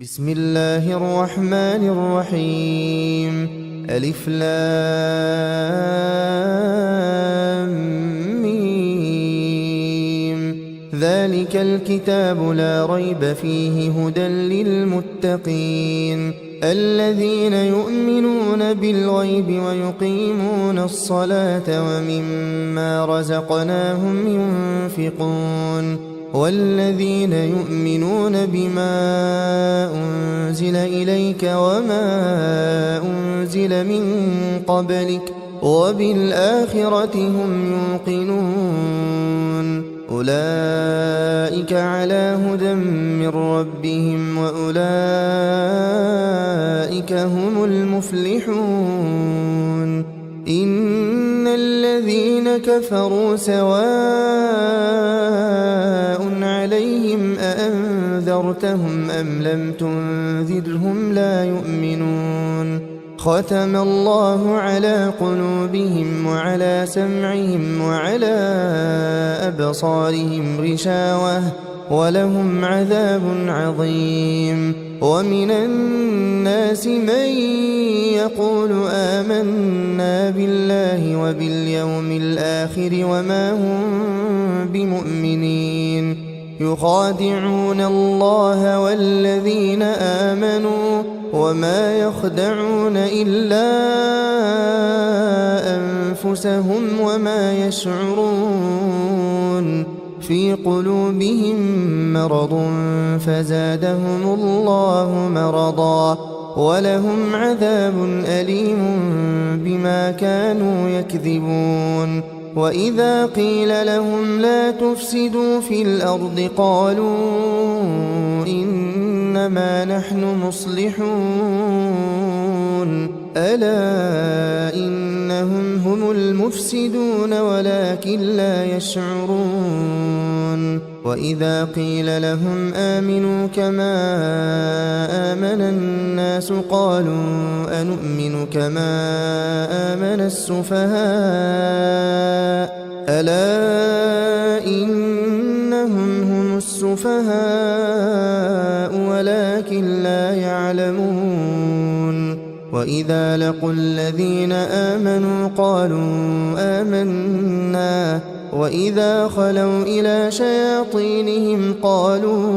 بسم الله الرحمن الرحيم. ألف لام ميم. ذلك الكتاب لا ريب فيه هدى للمتقين الذين يؤمنون بالغيب ويقيمون الصلاة ومما رزقناهم ينفقون والذين يؤمنون بما أنزل إليك وما أنزل من قبلك وبالآخرة هم يوقنون أولئك على هدى من ربهم وأولئك هم المفلحون. إن الذين كفروا سواء عليهم أأنذرتهم أم لم تنذرهم لا يؤمنون. ختم الله على قلوبهم وعلى سمعهم وعلى أبصارهم غشاوة ولهم عذاب عظيم. ومن الناس من يقول آمنا بالله وباليوم الآخر وما هم بمؤمنين يخادعون الله والذين آمنوا وما يخدعون إلا أنفسهم وما يشعرون. في قلوبهم مرض فزادهم الله مرضا ولهم عذاب أليم بما كانوا يكذبون. وإذا قيل لهم لا تفسدوا في الأرض قالوا إنما نحن مصلحون ألا إنهم هم المفسدون ولكن لا يشعرون. وإذا قيل لهم آمنوا كما آمن الناس قالوا أنؤمن كما آمن السفهاء ألا إنهم هم السفهاء ولكن لا يعلمون. وإذا لقوا الذين آمنوا قالوا آمنا وإذا خلوا إلى شياطينهم قالوا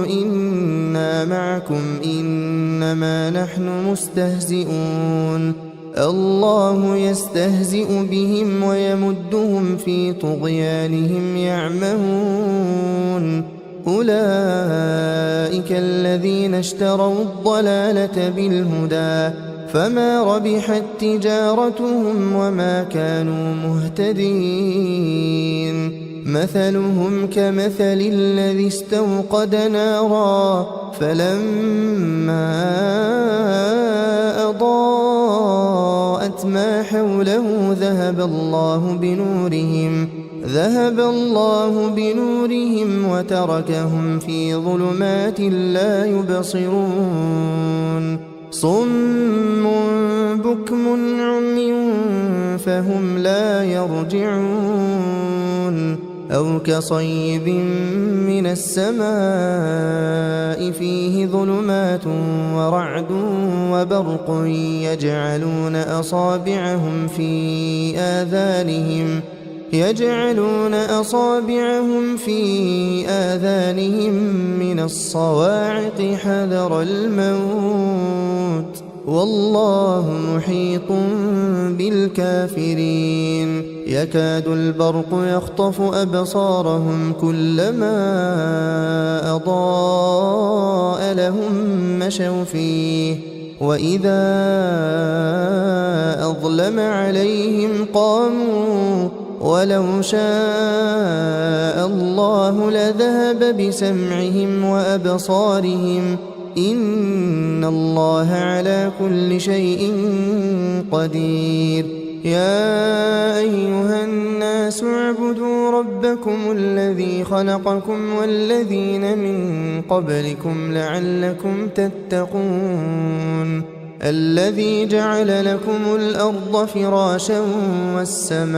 إنا معكم إنما نحن مستهزئون. الله يستهزئ بهم ويمدهم في طغيانهم يعمهون. أولئك الذين اشتروا الضلالة بالهدى فما ربحت تجارتهم وما كانوا مهتدين. مثلهم كمثل الذي استوقد نارا فلما أضاءت ما حوله ذهب الله بنورهم وتركهم في ظلمات لا يبصرون. صم بكم عمي فهم لا يرجعون. أو كصيب من السماء فيه ظلمات ورعد وبرق يجعلون أصابعهم في آذانهم من الصواعق حذر الموت والله محيط بالكافرين. يكاد البرق يخطف أبصارهم كلما أضاء لهم مشوا فيه وإذا أظلم عليهم قاموا ولو شاء الله لذهب بسمعهم وأبصارهم إن الله على كل شيء قدير. يا أيها الناس اعبدوا ربكم الذي خلقكم والذين من قبلكم لعلكم تتقون. الذي جعل لكم الأرض فراشا والسماء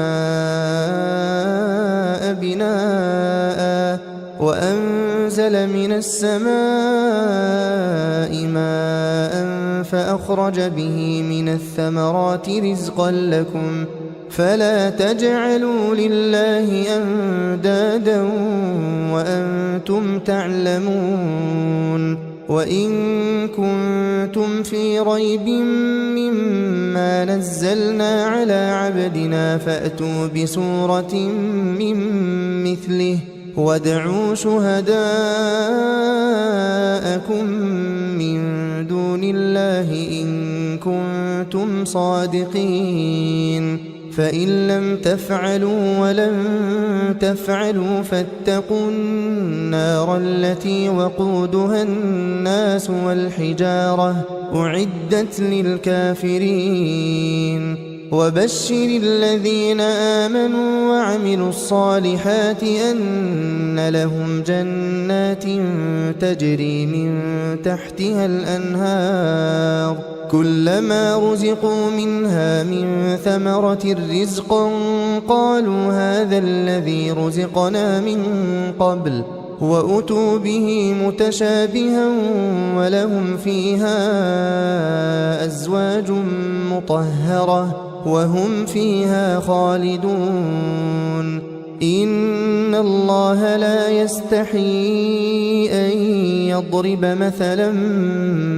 بناء وأنزل من السماء فأخرج به من الثمرات رزقا لكم فلا تجعلوا لله أندادا وأنتم تعلمون وإن كنتم في ريب مما نزلنا على عبدنا فأتوا بسورة من مثله وادعوا شهداءكم من دون الله إن كنتم صادقين فإن لم تفعلوا ولن تفعلوا فاتقوا النار التي وقودها الناس والحجارة أعدت للكافرين وبشر الذين آمنوا وعملوا الصالحات أن لهم جنات تجري من تحتها الأنهار كلما رزقوا منها من ثمرة رزقا قالوا هذا الذي رزقنا من قبل وأتوا به متشابها ولهم فيها أزواج مطهرة وهم فيها خالدون إن الله لا يستحيي أن يضرب مثلا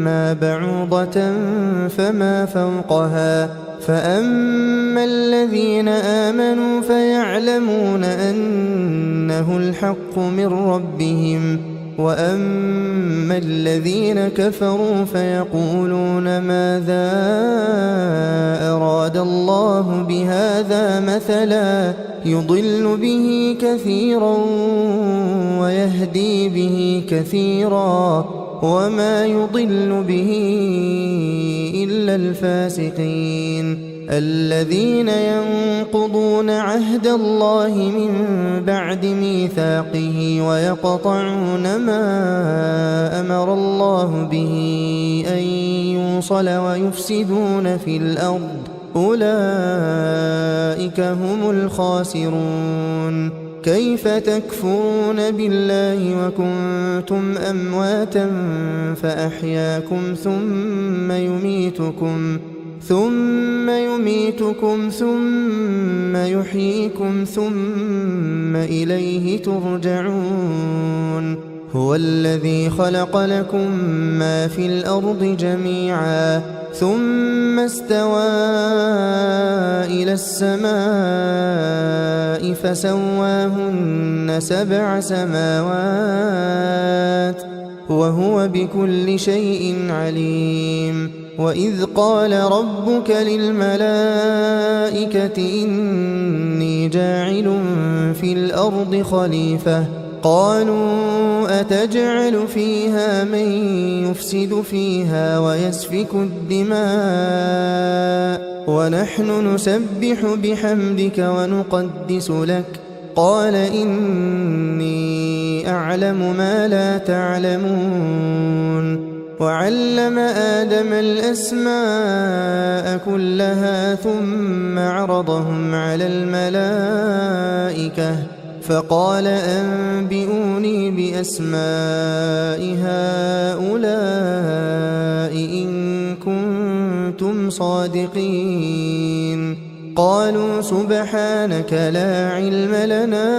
ما بعوضة فما فوقها فأما الذين آمنوا فيعلمون أنه الحق من ربهم وأما الذين كفروا فيقولون ماذا أراد الله بهذا مثلا يضل به كثيرا ويهدي به كثيرا وما يضل به إلا الفاسقين الذين ينقضون عهد الله من بعد ميثاقه ويقطعون ما أمر الله به أن يوصل ويفسدون في الأرض أولئك هم الخاسرون كيف تكفرون بالله وكنتم أمواتا فأحياكم ثم يميتكم ثم يحييكم ثم إليه ترجعون هو الذي خلق لكم ما في الأرض جميعا ثم استوى إلى السماء فسواهن 7 سماوات وهو بكل شيء عليم وإذ قال ربك للملائكة إني جاعل في الأرض خليفة قالوا أتجعل فيها من يفسد فيها ويسفك الدماء ونحن نسبح بحمدك ونقدس لك قال إني أعلم ما لا تعلمون وعلم آدم الأسماء كلها ثم عرضهم على الملائكة فقال أنبئوني بأسماء هؤلاء إن كنتم صادقين قالوا سبحانك لا علم لنا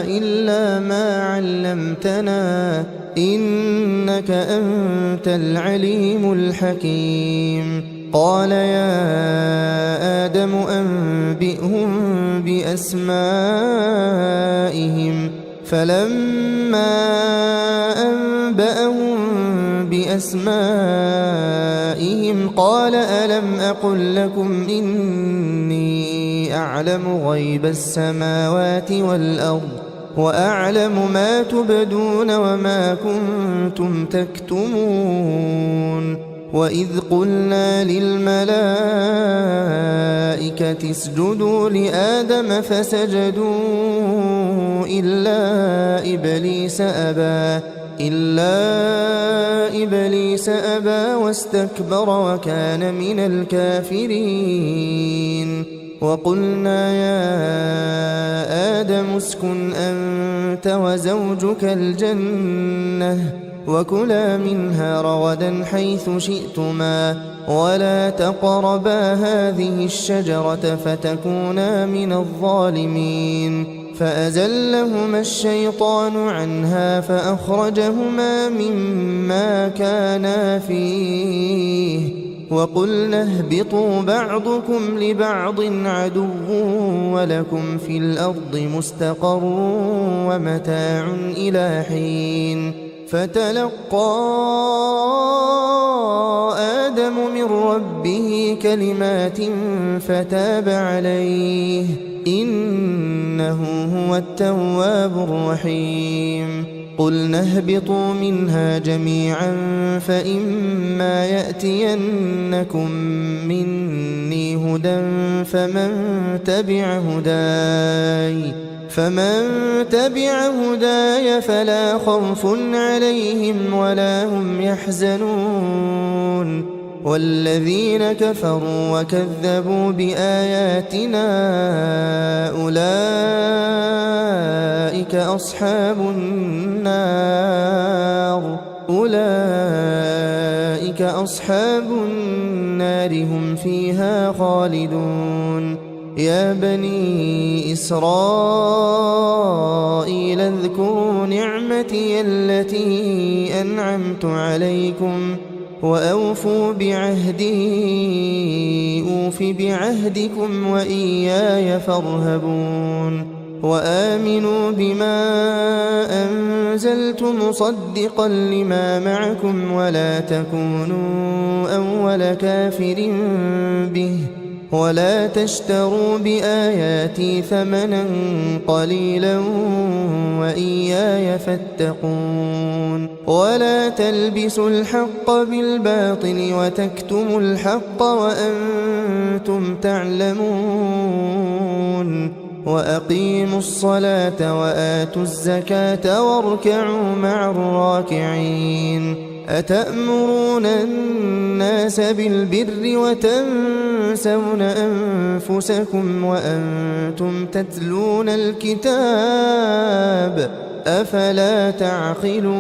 إلا ما علمتنا إنك أنت العليم الحكيم قال يا آدم أنبئهم بأسمائهم فلما أنبأهم بأسمائهم قال ألم أقل لكم إني أعلم غيب السماوات والأرض وأعلم ما تبدون وما كنتم تكتمون وإذ قلنا للملائكة اسجدوا لآدم فسجدوا إلا إبليس أبى واستكبر وكان من الكافرين وقلنا يا آدم اسكن أنت وزوجك الجنة وكلا منها رغدا حيث شئتما ولا تقربا هذه الشجرة فتكونا من الظالمين فأزلهما الشيطان عنها فأخرجهما مما كانا فيه وقلنا اهبطوا بعضكم لبعض عدو ولكم في الأرض مستقر ومتاع إلى حين فتلقى آدم من ربه كلمات فتاب عليه إنه هو التواب الرحيم قلنا اهبطوا منها جميعا فإما يأتينكم مني هدى فمن تبع هداي فلا خوف عليهم ولا هم يحزنون والذين كفروا وكذبوا بآياتنا أولئك أصحاب النار هم فيها خالدون يا بني إسرائيل اذكروا نعمتي التي أنعمت عليكم وأوفوا بعهدي أوف بعهدكم وإياي فارهبون وآمنوا بما أنزلت مصدقا لما معكم ولا تكونوا أول كافر به ولا تشتروا بآياتي ثمنا قليلا وإياي فاتقون ولا تلبسوا الحق بالباطل وتكتموا الحق وأنتم تعلمون وأقيموا الصلاة وآتوا الزكاة واركعوا مع الراكعين أتأمرون الناس بالبر وتنسون أنفسكم وأنتم تتلون الكتاب أفلا تعقلون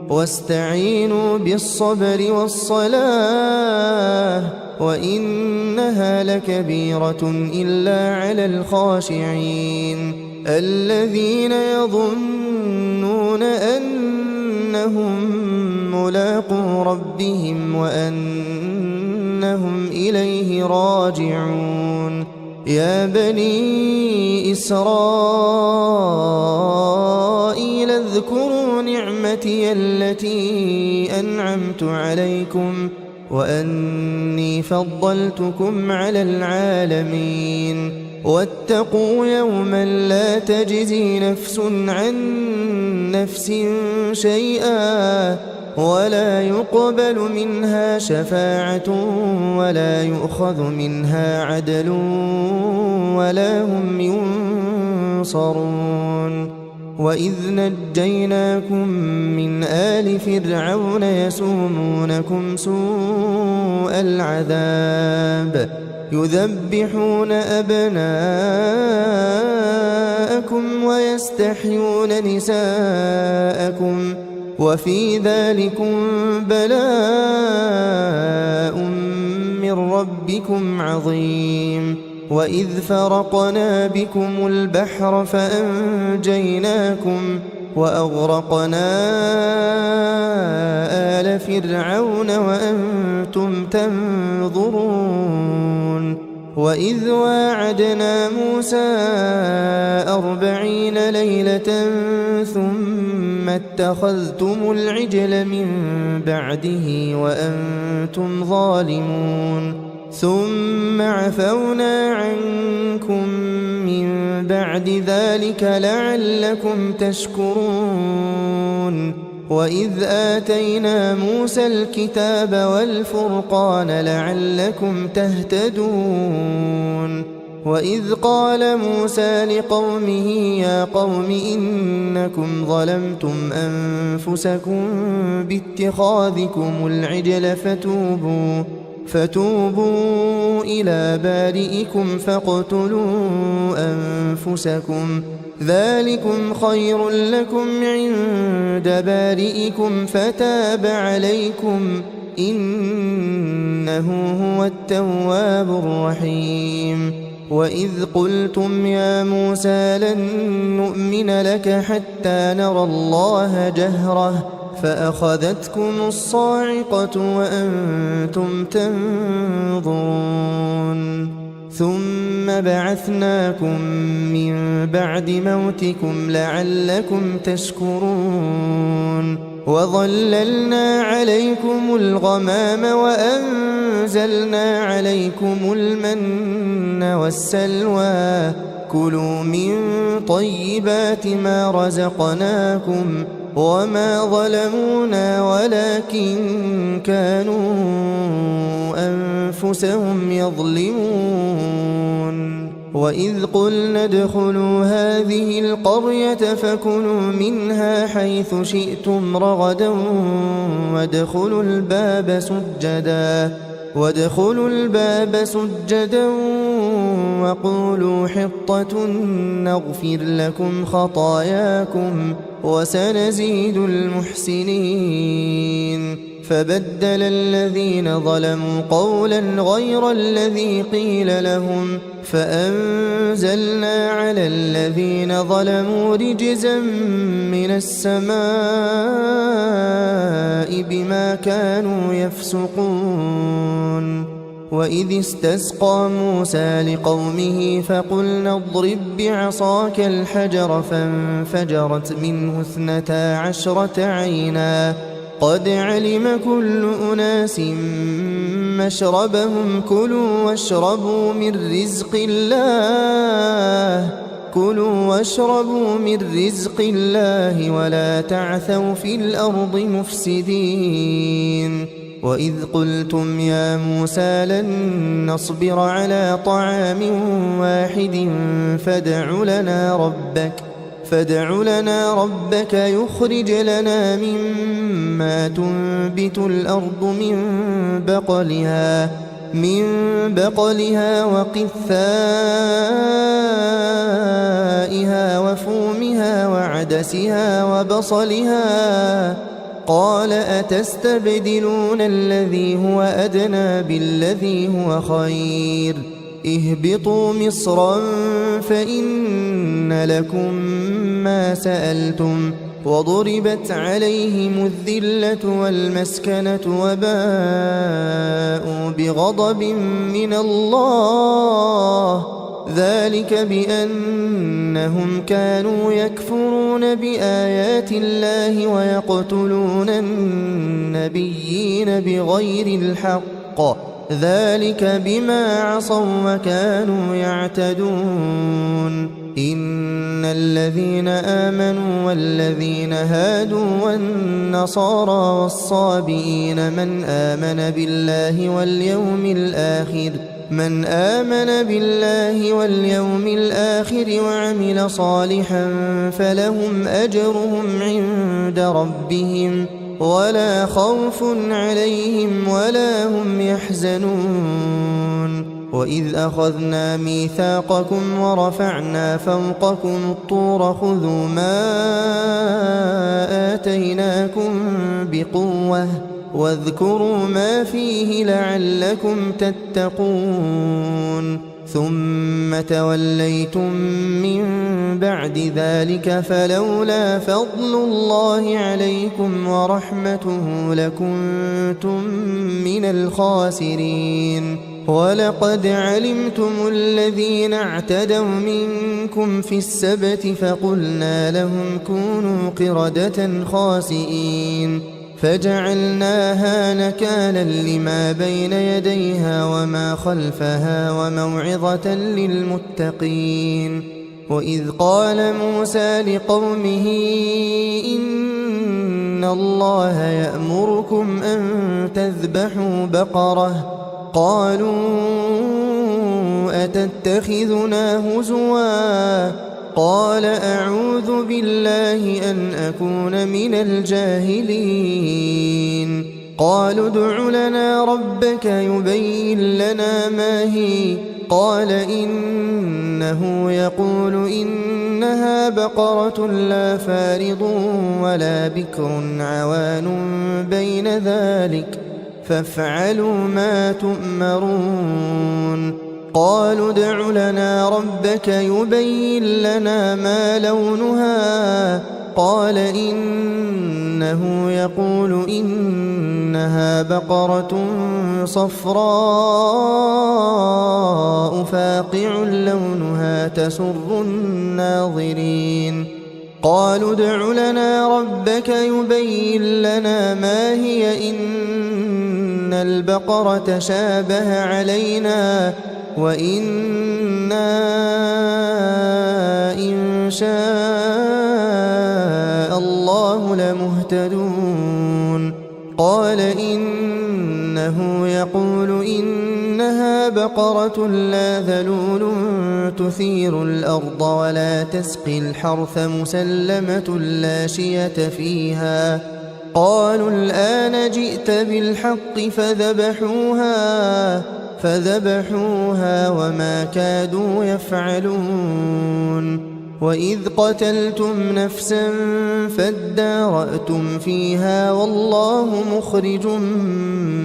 واستعينوا بالصبر والصلاة وإنها لكبيرة إلا على الخاشعين الذين يظنون أنهم ملاقو ربهم وأنهم إليه راجعون يا بني إسرائيل اذكروا نعمتي التي أنعمت عليكم وأني فضلتكم على العالمين واتقوا يوما لا تجزي نفس عن نفس شيئا ولا يقبل منها شفاعة ولا يؤخذ منها عدل ولا هم ينصرون وإذ نجيناكم من آل فرعون يسومونكم سوء العذاب يذبحون أبناءكم ويستحيون نساءكم وفي ذلكم بلاء من ربكم عظيم وإذ فرقنا بكم البحر فأنجيناكم وأغرقنا آل فرعون وأنتم تنظرون وإذ واعدنا موسى 40 ليلة ثم اتخذتم العجل من بعده وأنتم ظالمون ثم عفونا عنكم من بعد ذلك لعلكم تشكرون وإذ آتينا موسى الكتاب والفرقان لعلكم تهتدون وإذ قال موسى لقومه يا قوم إنكم ظلمتم أنفسكم باتخاذكم العجل فتوبوا إلى بارئكم فاقتلوا أنفسكم ذلكم خير لكم عند بارئكم فتاب عليكم إنه هو التواب الرحيم وإذ قلتم يا موسى لن نؤمن لك حتى نرى الله جهرة فأخذتكم الصاعقة وأنتم تنظرون ثم بعثناكم من بعد موتكم لعلكم تشكرون وظللنا عليكم الغمام وأنزلنا عليكم المن والسلوى كلوا من طيبات ما رزقناكم وما ظلمونا ولكن كانوا أنفسهم يظلمون وإذ قلنا ادخلوا هذه القرية فكلوا منها حيث شئتم رغدا وادخلوا الباب سجدا وقولوا حطة نغفر لكم خطاياكم وسنزيد المحسنين فبدل الذين ظلموا قولا غير الذي قيل لهم فأنزلنا على الذين ظلموا رجزا من السماء بما كانوا يفسقون وإذ استسقى موسى لقومه فقلنا اضرب بعصاك الحجر فانفجرت منه 12 عينا قد علم كل أناس مشربهم كلوا واشربوا من رزق الله ولا تعثوا في الأرض مفسدين وإذ قلتم يا موسى لن نصبر على طعام واحد فادع لنا ربك يخرج لنا مما تنبت الأرض من بقلها وقثائها وفومها وعدسها وبصلها قال أتستبدلون الذي هو أدنى بالذي هو خير اهبطوا مصرا فإن لكم ما سألتم وضربت عليهم الذلة والمسكنة وباءوا بغضب من الله ذلك بأنهم كانوا يكفرون بآيات الله ويقتلون النبيين بغير الحق ذلك بما عصوا وكانوا يعتدون إن الذين آمنوا والذين هادوا والنصارى والصابئين من آمن بالله واليوم الآخر وعمل صالحا فلهم أجرهم عند ربهم ولا خوف عليهم ولا هم يحزنون وإذ أخذنا ميثاقكم ورفعنا فوقكم الطور خذوا ما آتيناكم بقوة واذكروا ما فيه لعلكم تتقون ثم توليتم من بعد ذلك فلولا فضل الله عليكم ورحمته لكنتم من الخاسرين ولقد علمتم الذين اعتدوا منكم في السبت فقلنا لهم كونوا قردة خاسئين فجعلناها نكالا لما بين يديها وما خلفها وموعظة للمتقين وإذ قال موسى لقومه إن الله يأمركم أن تذبحوا بقرة قالوا أتتخذنا هزوا قال أعوذ بالله أن أكون من الجاهلين قالوا ادع لنا ربك يبين لنا ما هي قال إنه يقول إنها بقرة لا فارض ولا بكر عوان بين ذلك فافعلوا ما تؤمرون قالوا ادع لنا ربك يبين لنا ما لونها قال إنه يقول إنها بقرة صفراء فاقع لونها تسر الناظرين قالوا ادع لنا ربك يبين لنا ما هي إن البقرة شابه علينا وإنا إن شاء الله لمهتدون قال إنه يقول إنها بقرة لا ذلول تثير الأرض ولا تسقي الحرث مسلمة لا شية فيها قالوا الآن جئت بالحق فذبحوها وما كادوا يفعلون وإذ قتلتم نفسا فادارأتم فيها والله مخرج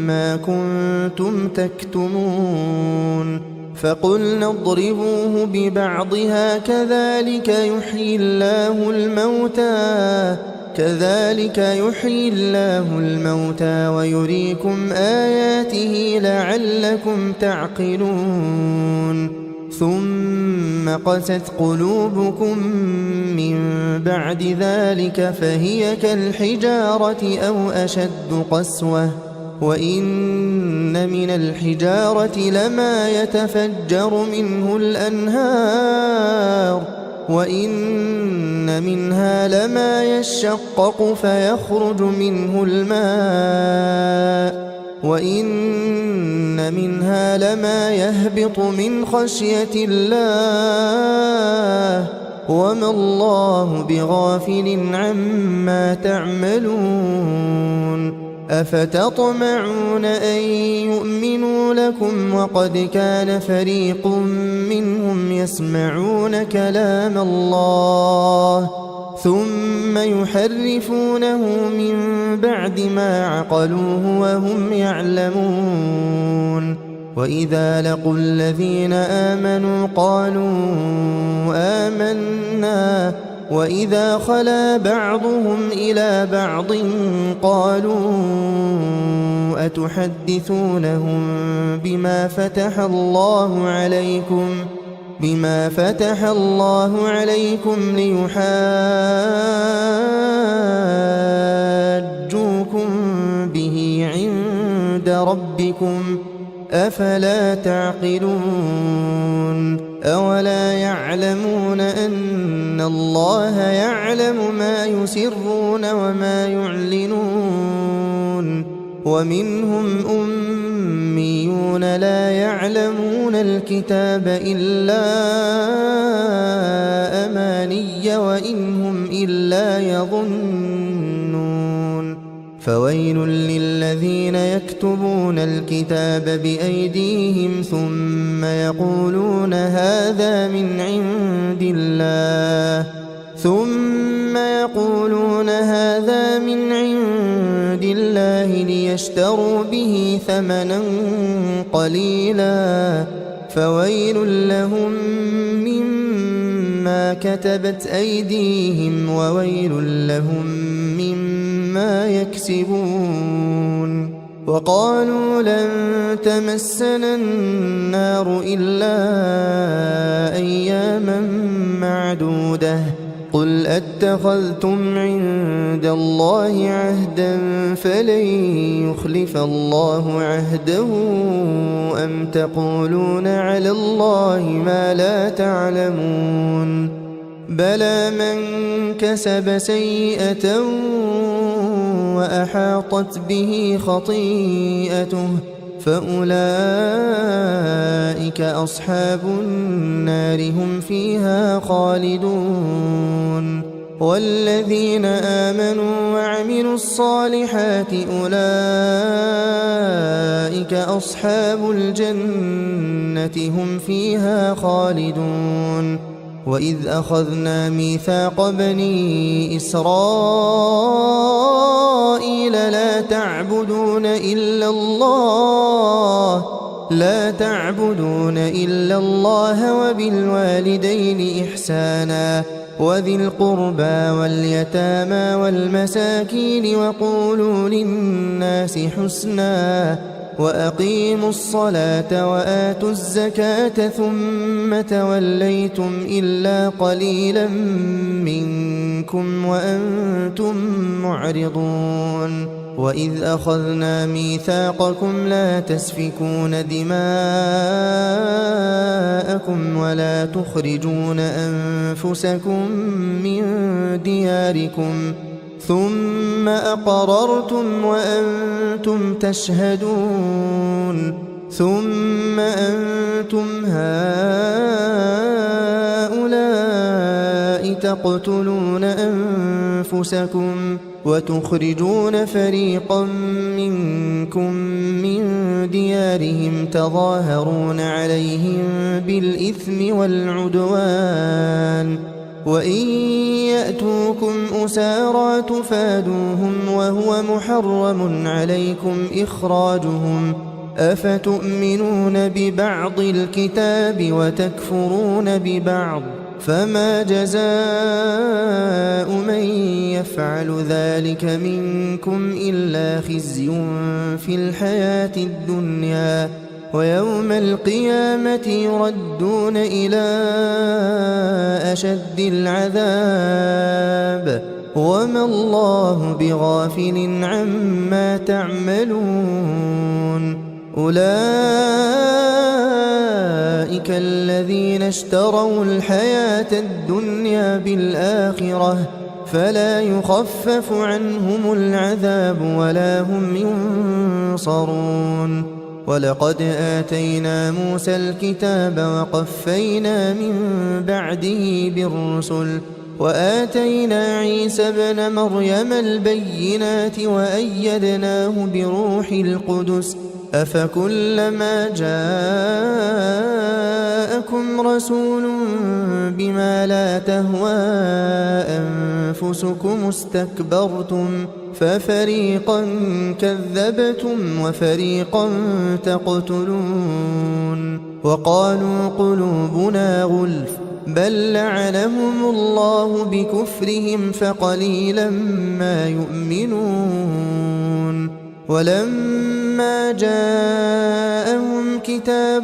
ما كنتم تكتمون فقلنا اضربوه ببعضها كذلك يحيي الله الموتى ويريكم آياته لعلكم تعقلون ثم قست قلوبكم من بعد ذلك فهي كالحجارة أو أشد قسوة وإن من الحجارة لما يتفجر منه الأنهار وإن منها لما يشقق فيخرج منه الماء وإن منها لما يهبط من خشية الله وما الله بغافل عما تعملون أفتطمعون أن يؤمنوا لكم وقد كان فريق منهم يسمعون كلام الله ثم يحرفونه من بعد ما عقلوه وهم يعلمون وإذا لقوا الذين آمنوا قالوا آمنا وإذا خلا بعضهم إلى بعض قالوا أتحدثونهم بما فتح الله عليكم ليحاجوكم به عند ربكم أفلا تعقلون أولا يعلمون أن الله يعلم ما يسرون وما يعلنون ومنهم أميون لا يعلمون الكتاب إلا أماني وإن هم إلا يظنون فويل للذين يكتبون الكتاب بأيديهم ثم يقولون هذا من عند الله ليشتروا به ثمنا قليلا فويل لهم مما كتبت أيديهم وويل لهم مما يكسبون وقالوا لن تمسنا النار إلا أياما معدودة قل أتخذتم عند الله عهدا فلن يخلف الله عهده أم تقولون على الله ما لا تعلمون بلى من كسب سيئة وأحاطت به خطيئته فأولئك أصحاب النار هم فيها خالدون والذين آمنوا وعملوا الصالحات أولئك أصحاب الجنة هم فيها خالدون وإذ أخذنا ميثاق بني إسرائيل لا تعبدون إلا الله وبالوالدين إحسانا وذي القربى واليتامى والمساكين وقولوا للناس حسنا وأقيموا الصلاة وآتوا الزكاة ثم توليتم إلا قليلا منكم وأنتم معرضون وإذ أخذنا ميثاقكم لا تسفكون دماءكم ولا تخرجون أنفسكم من دياركم ثم أقررتم وأنتم تشهدون ثم أنتم هؤلاء تقتلون أنفسكم وتخرجون فريقا منكم من ديارهم تظاهرون عليهم بالإثم والعدوان وإن يأتوكم أسارى تفادوهم وهو محرم عليكم إخراجهم أفتؤمنون ببعض الكتاب وتكفرون ببعض فما جزاء من يفعل ذلك منكم إلا خزي في الحياة الدنيا ويوم القيامة يردون إلى أشد العذاب وما الله بغافل عما تعملون أولئك الذين اشتروا الحياة الدنيا بالآخرة فلا يخفف عنهم العذاب ولا هم ينصرون ولقد آتينا موسى الكتاب وقفينا من بعده بالرسل وآتينا عيسى ابن مريم البينات وأيدناه بروح القدس أفكلما جاءكم رسول بما لا تهوى أنفسكم استكبرتم ففريقا كذبتم وفريقا تقتلون وقالوا قلوبنا غلف بل لعنهم الله بكفرهم فقليلا ما يؤمنون ولما جاءهم كتاب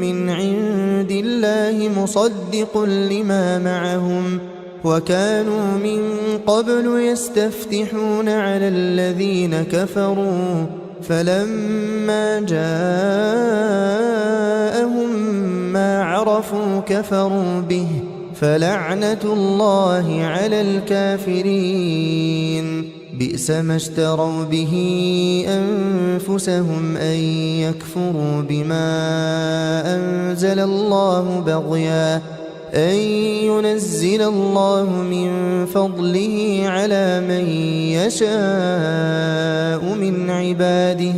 من عند الله مصدق لما معهم وكانوا من قبل يستفتحون على الذين كفروا فلما جاءهم ما عرفوا كفروا به فلعنة الله على الكافرين بئس ما اشتروا به أنفسهم أن يكفروا بما أنزل الله بغيا أن ينزل الله من فضله على من يشاء من عباده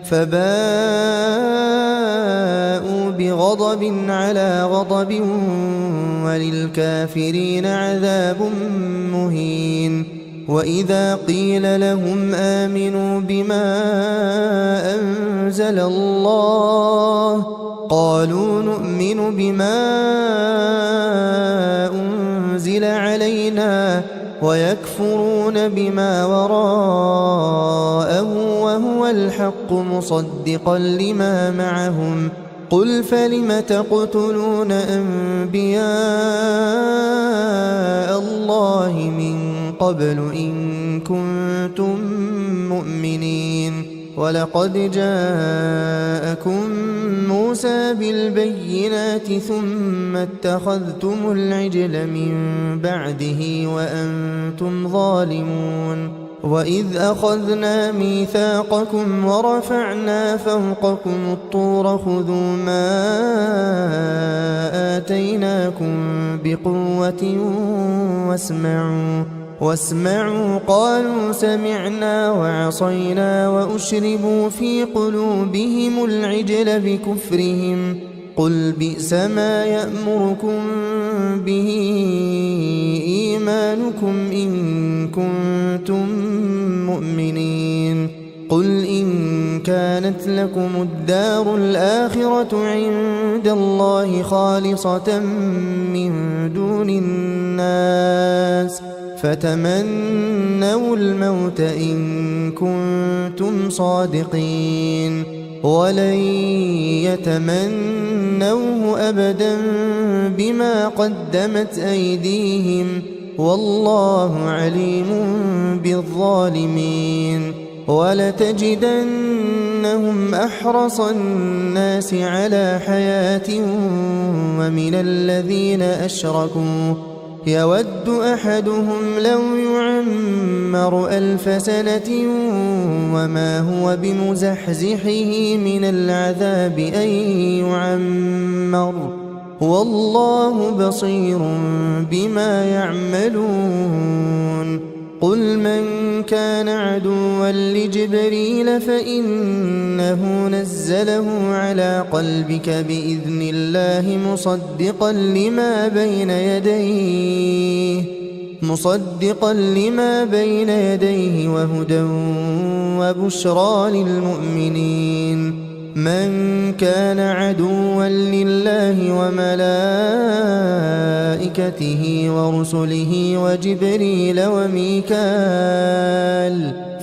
فباءوا بغضب على غضب وللكافرين عذاب مهين وإذا قيل لهم آمنوا بما أنزل الله قالوا نؤمن بما أنزل علينا ويكفرون بما وراءه وهو الحق مصدقا لما معهم قل فلم تقتلون أنبياء الله من قبل إن كنتم مؤمنين ولقد جاءكم موسى بالبينات ثم اتخذتم العجل من بعده وأنتم ظالمون وإذ أخذنا ميثاقكم ورفعنا فوقكم الطور خذوا ما آتيناكم بقوة واسمعوا قالوا سمعنا وعصينا وأشربوا في قلوبهم العجل بكفرهم قل بئس ما يأمركم به إيمانكم إن كنتم مؤمنين قل إن كانت لكم الدار الآخرة عند الله خالصة من دون الناس فتمنوا الموت إن كنتم صادقين ولن يتمنوه أبدا بما قدمت أيديهم والله عليم بالظالمين ولتجدنهم أحرص الناس على حياة ومن الذين أشركوا يود أحدهم لو يعمر 1000 سنة وما هو بمزحزحه من العذاب أن يعمر والله بصير بما يعملون قل من كان عدوا لجبريل فإنه نزله على قلبك بإذن الله مصدقا لما بين يديه وهدى وبشرى للمؤمنين من كان عدوا لله وملائكته ورسله وجبريل وميكال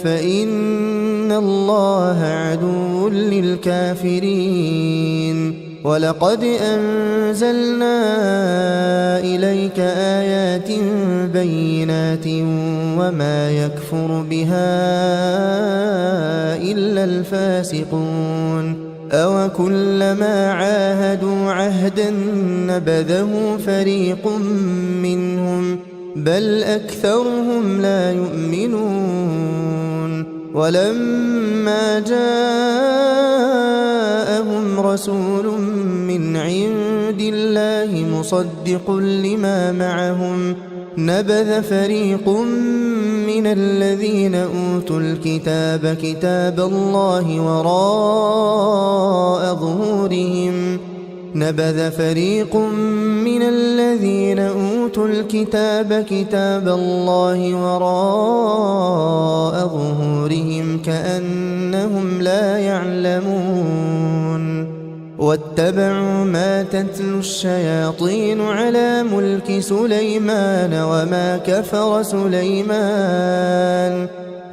فإن الله عدو للكافرين ولقد أنزلنا إليك آيات بينات وما يكفر بها إلا الفاسقون أوكلما عاهدوا عهدا نبذه فريق منهم بل أكثرهم لا يؤمنون ولما جاءهم رسول من عند الله مصدق لما معهم نبذ فريق من الذين أوتوا الكتاب كتاب الله وراء ظهورهم نبذ فريق من الذين أوتوا الكتاب كتاب الله وراء ظهورهم كأنهم لا يعلمون واتبعوا ما تتلو الشياطين على ملك سليمان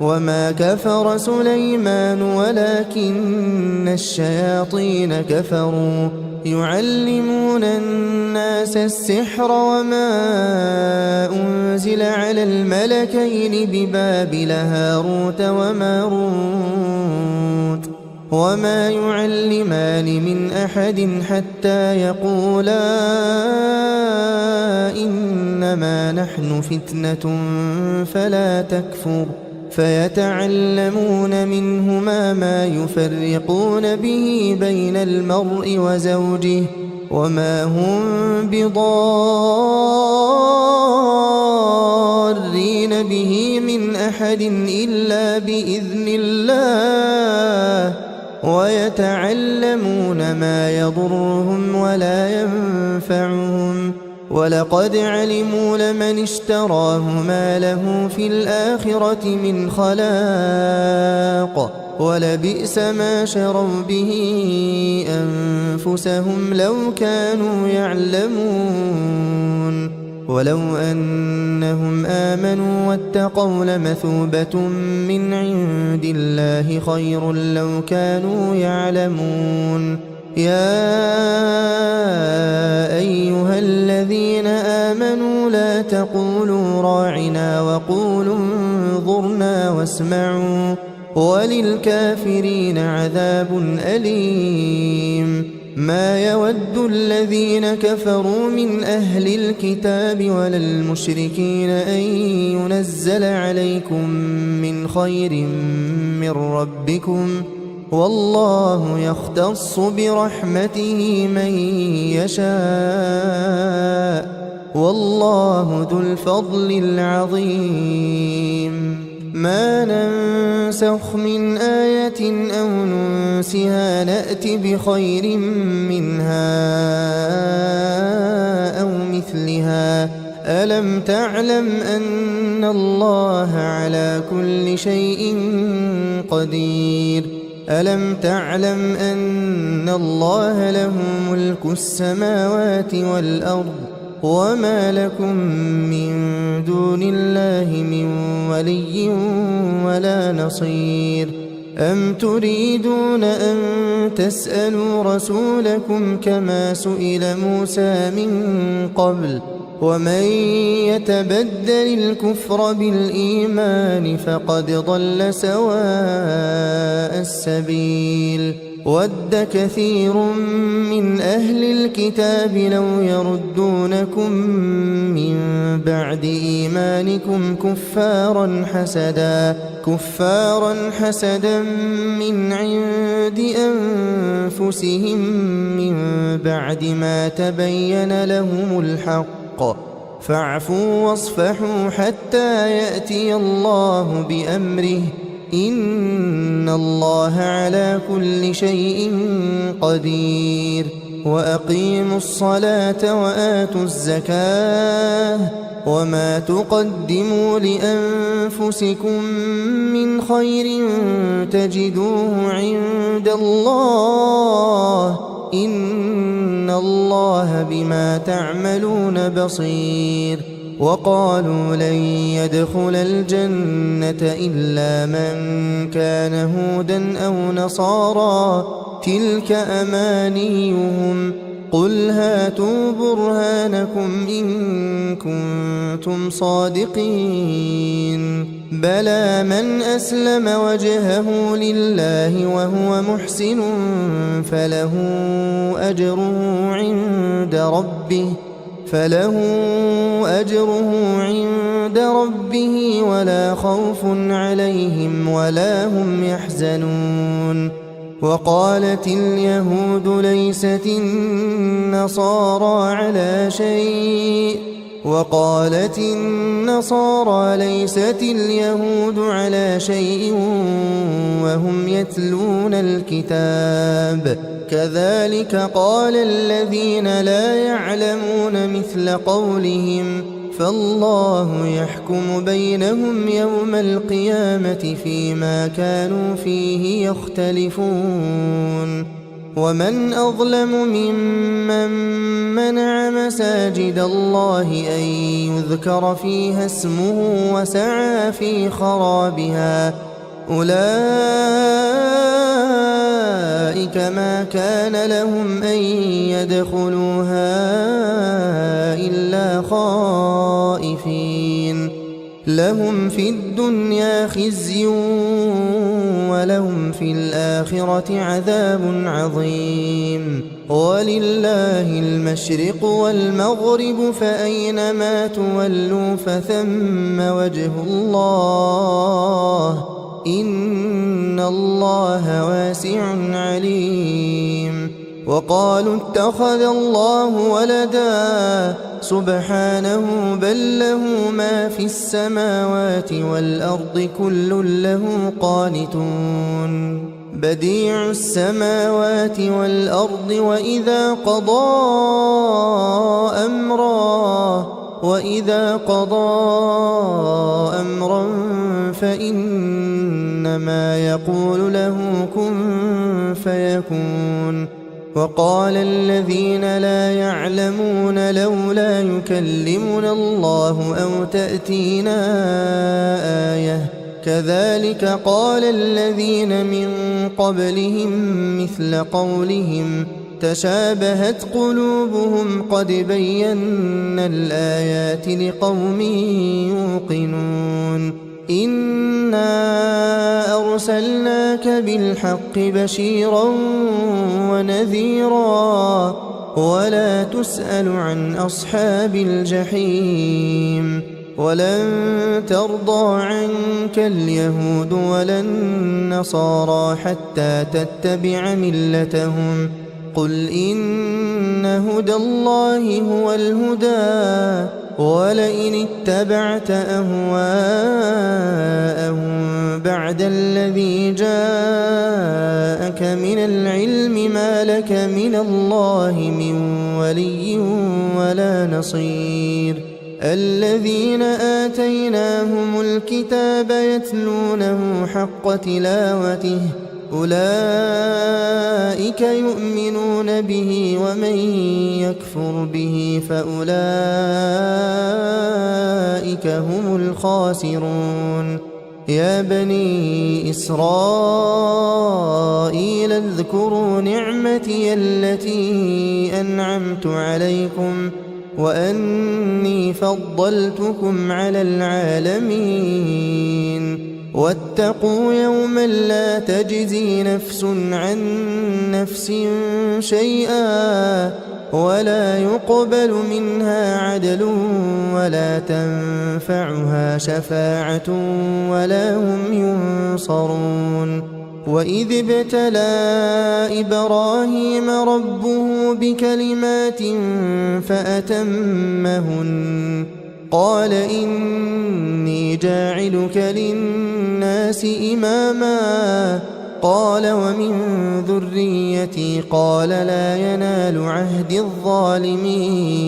وما كفر سليمان ولكن الشياطين كفروا يعلمون الناس السحر وما أنزل على الملكين ببابل هاروت وماروت وما يعلمان من أحد حتى يقولا إنما نحن فتنة فلا تكفر فيتعلمون منهما ما يفرقون به بين المرء وزوجه وما هم بضارين به من أحد إلا بإذن الله ويتعلمون ما يضرهم ولا ينفعهم ولقد علموا لمن اشتراه ما له في الآخرة من خلاق ولبئس ما شروا به أنفسهم لو كانوا يعلمون ولو أنهم آمنوا واتقوا لمثوبة من عند الله خير لو كانوا يعلمون يا أيها الذين آمنوا لا تقولوا راعنا وقولوا انظرنا واسمعوا وللكافرين عذاب أليم ما يود الذين كفروا من أهل الكتاب ولا المشركين أن ينزل عليكم من خير من ربكم والله يختص برحمته من يشاء والله ذو الفضل العظيم ما ننسخ من آية أو ننسها نأت بخير منها أو مثلها ألم تعلم أن الله على كل شيء قدير ألم تعلم أن الله له ملك السماوات والأرض وما لكم من دون الله من ولي ولا نصير أم تريدون أن تسألوا رسولكم كما سئل موسى من قبل ومن يتبدل الكفر بالإيمان فقد ضل سواء السبيل ود كثير من أهل الكتاب لو يردونكم من بعد إيمانكم كفارا حسدا من عند أنفسهم من بعد ما تبين لهم الحق فاعفوا واصفحوا حتى يأتي الله بأمره إن الله على كل شيء قدير وأقيموا الصلاة وآتوا الزكاة وما تقدموا لأنفسكم من خير تجدوه عند الله إن الله بما تعملون بصير وقالوا لن يدخل الجنة إلا من كان هودا أو نصارى تلك أمانيهم قل هاتوا برهانكم إن كنتم صادقين بلى من أسلم وجهه لله وهو محسن فله أجره عند ربه ولا خوف عليهم ولا هم يحزنون وقالت اليهود ليست النصارى على شيء وقالت النصارى ليست اليهود على شيء وهم يتلون الكتاب كذلك قال الذين لا يعلمون مثل قولهم فالله يحكم بينهم يوم القيامة فيما كانوا فيه يختلفون ومن أظلم ممن منع مساجد الله أن يذكر فيها اسمه وسعى في خرابها أولئك ما كان لهم أن يدخلوها إلا خائفين لهم في الدنيا خزي ولهم في الآخرة عذاب عظيم ولله المشرق والمغرب فأينما تولوا فثم وجه الله إن الله واسع عليم وقالوا اتخذ الله ولدا سبحانه بل له ما في السماوات والأرض كل له قانتون بديع السماوات والأرض وإذا قضى أمرا فإنما يقول له كن فيكون وقال الذين لا يعلمون لولا يكلمنا الله أو تأتينا آية كذلك قال الذين من قبلهم مثل قولهم تشابهت قلوبهم قد بينا الآيات لقوم يوقنون إنا أرسلناك بالحق بشيرا ونذيرا ولا تسأل عن أصحاب الجحيم ولن ترضى عنك اليهود ولا النصارى حتى تتبع ملتهم قل إن هدى الله هو الهدى ولئن اتبعت أهواءهم بعد الذي جاءك من العلم ما لك من الله من ولي ولا نصير الذين آتيناهم الكتاب يتلونه حق تلاوته أولئك يؤمنون به ومن يكفر به فأولئك هم الخاسرون يا بني إسرائيل اذكروا نعمتي التي أنعمت عليكم وأني فضلتكم على العالمين واتقوا يوما لا تجزي نفس عن نفس شيئا ولا يقبل منها عدل ولا تنفعها شفاعة ولا هم ينصرون وإذ ابتلى إبراهيم ربه بكلمات فأتمهن قال إني جاعلك للناس إماما قال ومن ذريتي قال لا ينال عهد الظالمين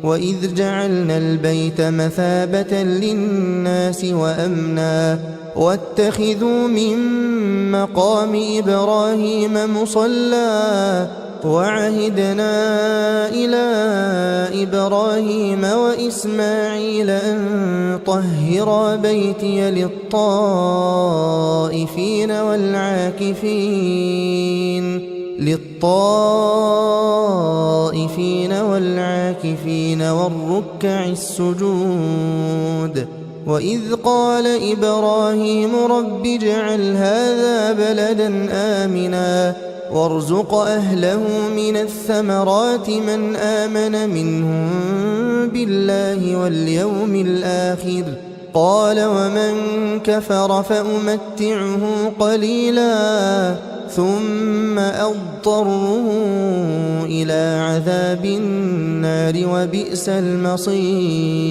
وإذ جعلنا البيت مثابة للناس وأمنا واتخذوا من مقام إبراهيم مصلى وعهدنا إلى إبراهيم وإسماعيل أن طهرا بيتي للطائفين والعاكفين والركع السجود وإذ قال إبراهيم رب اجعل هذا بلدا آمنا وارزق أهله من الثمرات من آمن منهم بالله واليوم الآخر قال ومن كفر فأمتعه قليلا ثم أضطره إلى عذاب النار وبئس المصير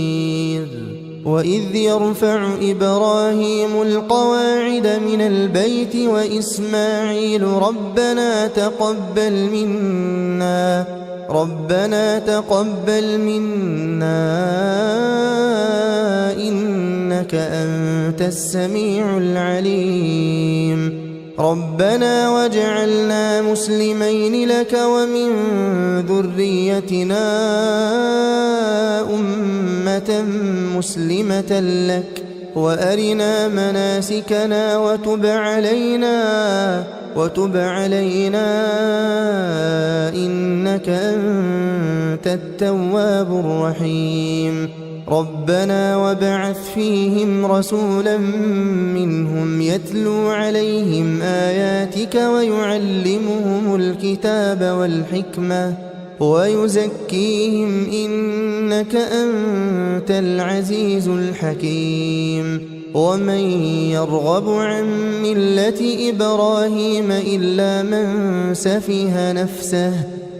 وإذ يرفع إبراهيم القواعد من البيت وإسماعيل ربنا تقبل منا إنك أنت السميع العليم ربنا واجعلنا مسلمين لك ومن ذريتنا أمة مسلمة لك وأرنا مناسكنا وتب علينا إنك أنت التواب الرحيم ربنا وابعث فيهم رسولا منهم يتلو عليهم آياتك ويعلمهم الكتاب والحكمة ويزكيهم إنك أنت العزيز الحكيم ومن يرغب عن ملة إبراهيم إلا من سفه نفسه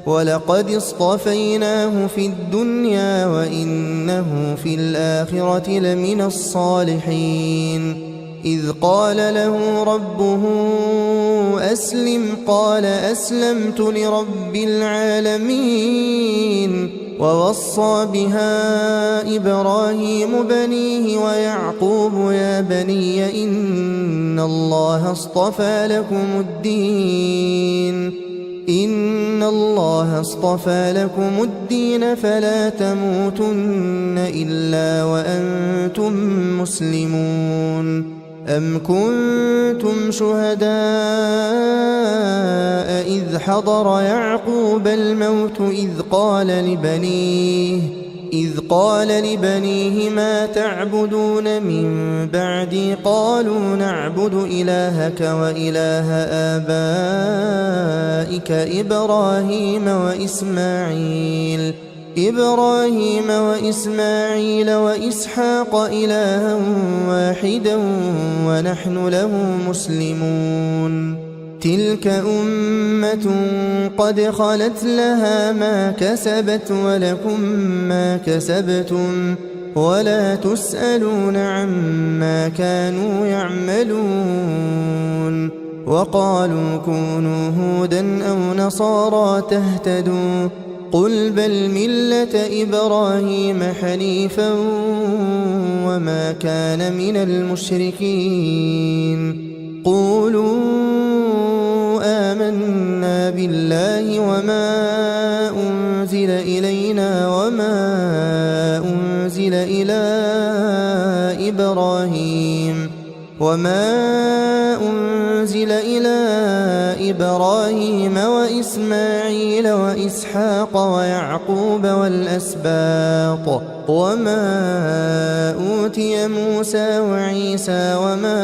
ولقد اصطفيناه في الدنيا وإنه في الآخرة لمن الصالحين إذ قال له ربه أسلم قال أسلمت لرب العالمين ووصى بها إبراهيم بنيه ويعقوب يا بني إن الله اصطفى لكم الدين فلا تموتن إلا وأنتم مسلمون أم كنتم شهداء إذ حضر يعقوب الموت إذ إذ قال لبنيه ما تعبدون من بعدي قالوا نعبد إلهك وإله آبائك إبراهيم وإسماعيل وإسحاق إلها واحدا ونحن له مسلمون تلك أمة قد خلت لها ما كسبت ولكم ما كسبتم ولا تسألون عما كانوا يعملون وقالوا كونوا هودا أو نصارى تهتدوا قل بل ملة إبراهيم حنيفا وما كان من المشركين قولوا آمنا بالله وما أنزل إلينا وما أنزل إلى إبراهيم وإسماعيل وإسحاق ويعقوب والأسباط وما أوتي موسى وعيسى وما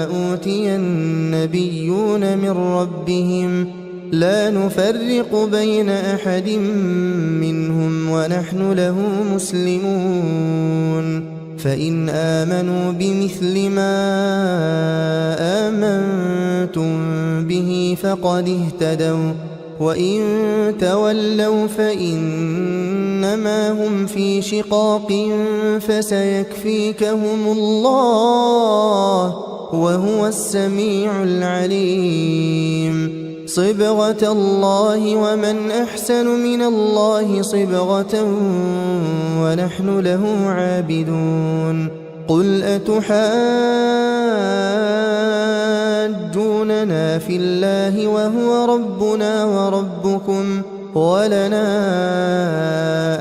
أوتي النبيون من ربهم لا نفرق بين أحد منهم ونحن له مسلمون فإن آمنوا بمثل ما آمنتم به فقد اهتدوا وإن تولوا فإنما هم في شقاق فسيكفيكهم الله وهو السميع العليم صبغة الله ومن أحسن من الله صبغة ونحن له عابدون قل أتحاجوننا في الله وهو ربنا وربكم ولنا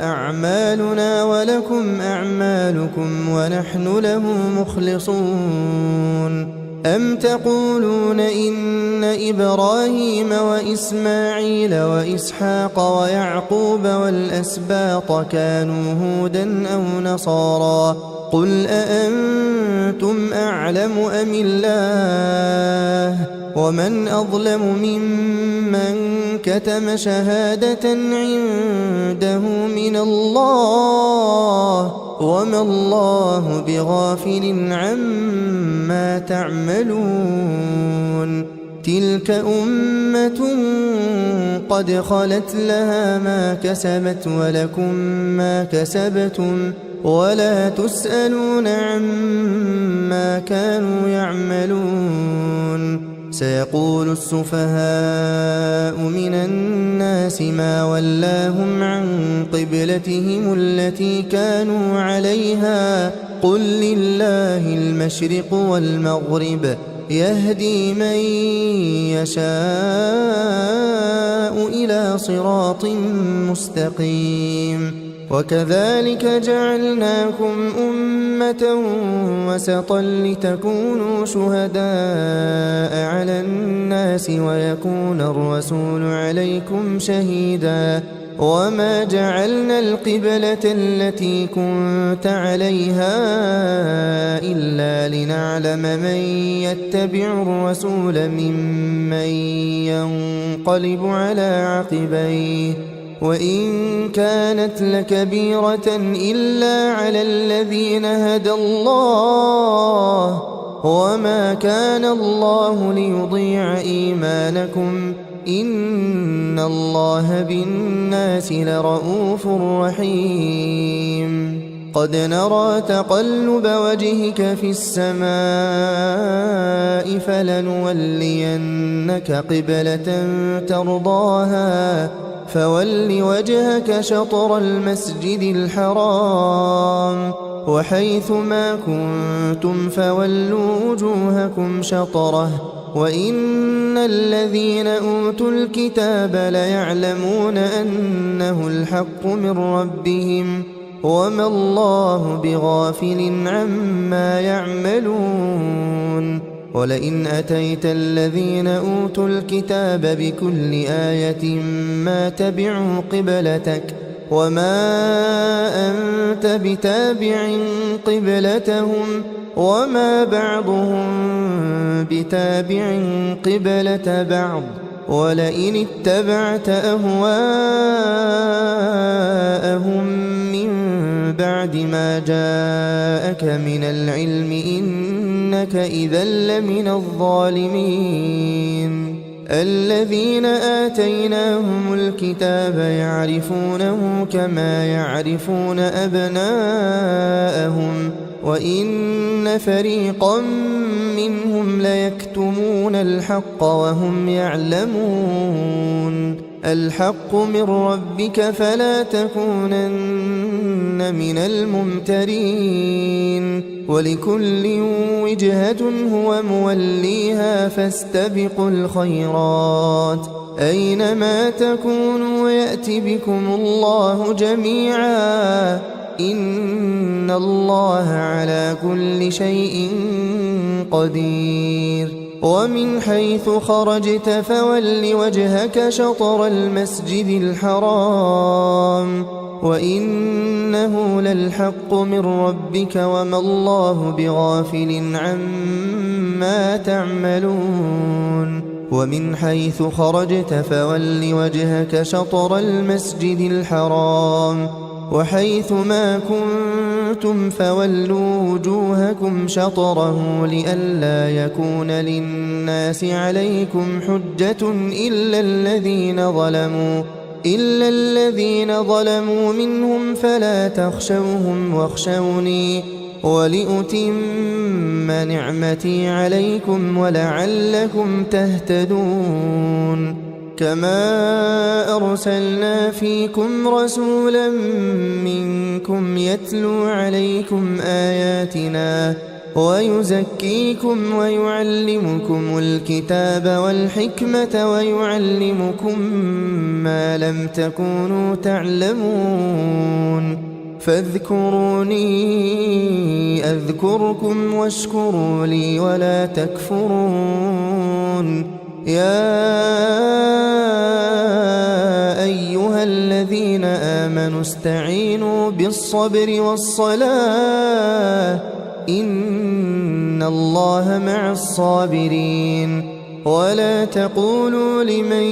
أعمالنا ولكم أعمالكم ونحن له مخلصون أم تقولون إن إبراهيم وإسماعيل وإسحاق ويعقوب والأسباط كانوا هودا أو نصارى قل أأنتم أعلم أم الله ومن أظلم ممن كتم شهادة عنده من الله وما الله بغافل عما تعملون تلك أمة قد خلت لها ما كسبت ولكم ما كسبتم ولا تسألون عما كانوا يعملون سيقول السفهاء من الناس ما ولاهم عن قبلتهم التي كانوا عليها قل لله المشرق والمغرب يهدي من يشاء إلى صراط مستقيم وكذلك جعلناكم أمة وسطا لتكونوا شهداء على الناس ويكون الرسول عليكم شهيدا وما جعلنا القبلة التي كنت عليها إلا لنعلم من يتبع الرسول ممن ينقلب على عقبيه وإن كانت لكبيرة إلا على الذين هدى الله وما كان الله ليضيع إيمانكم إن الله بالناس لرؤوف رحيم قد نرى تقلب وجهك في السماء فلنولينك قبلة ترضاها فول وجهك شطر المسجد الحرام وحيث ما كنتم فولوا وجوهكم شطره وإن الذين أوتوا الكتاب ليعلمون أنه الحق من ربهم وما الله بغافل عما يعملون ولئن أتيت الذين أوتوا الكتاب بكل آية ما تبعوا قبلتك وما أنت بتابع قبلتهم وما بعضهم بتابع قبلة بعض ولئن اتبعت أهواءهم من بعد ما جاءك من العلم إنك إذا لمن الظالمين الذين آتيناهم الكتاب يعرفونه كما يعرفون أبناءهم وإن فريقا منهم ليكتمون الحق وهم يعلمون الحق من ربك فلا تكونن من الممترين ولكل وجهة هو موليها فاستبقوا الخيرات أينما تكونوا يأت بكم الله جميعا إن الله على كل شيء قدير ومن حيث خرجت فول وجهك شطر المسجد الحرام وإنه للحق من ربك وما الله بغافل عما تعملون ومن حيث خرجت فول وجهك شطر المسجد الحرام وحيث ما كنتم فولوا وجوهكم شطره لئلا يكون للناس عليكم حجة إلا الذين ظلموا منهم فلا تخشوهم واخشوني ولأتم نعمتي عليكم ولعلكم تهتدون كما أرسلنا فيكم رسولا منكم يتلو عليكم آياتنا ويزكيكم ويعلمكم الكتاب والحكمة ويعلمكم ما لم تكونوا تعلمون فاذكروني أذكركم واشكروا لي ولا تكفرون يا أيها الذين آمنوا استعينوا بالصبر والصلاة إن الله مع الصابرين ولا تقولوا لمن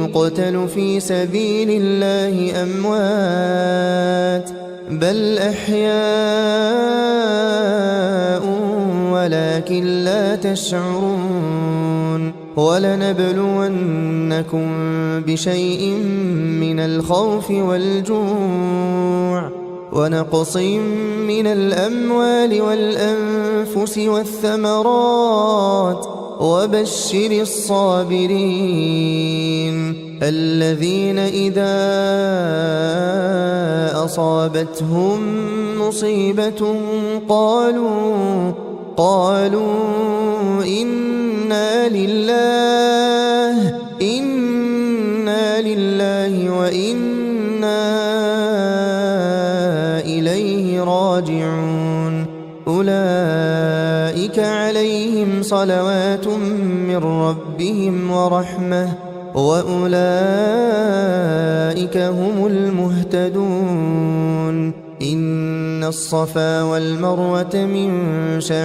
يقتل في سبيل الله أموات بل أحياء ولكن لا تشعرون ولنبلونكم بشيء من الخوف والجوع ونقص من الأموال والأنفس والثمرات وبشر الصابرين الذين إذا أصابتهم مصيبة قالوا إنا لله وإنا إليه راجعون أولئك عليهم صلوات من ربهم ورحمة وأولئك هم المهتدون إن الصفا والمروة من شعائر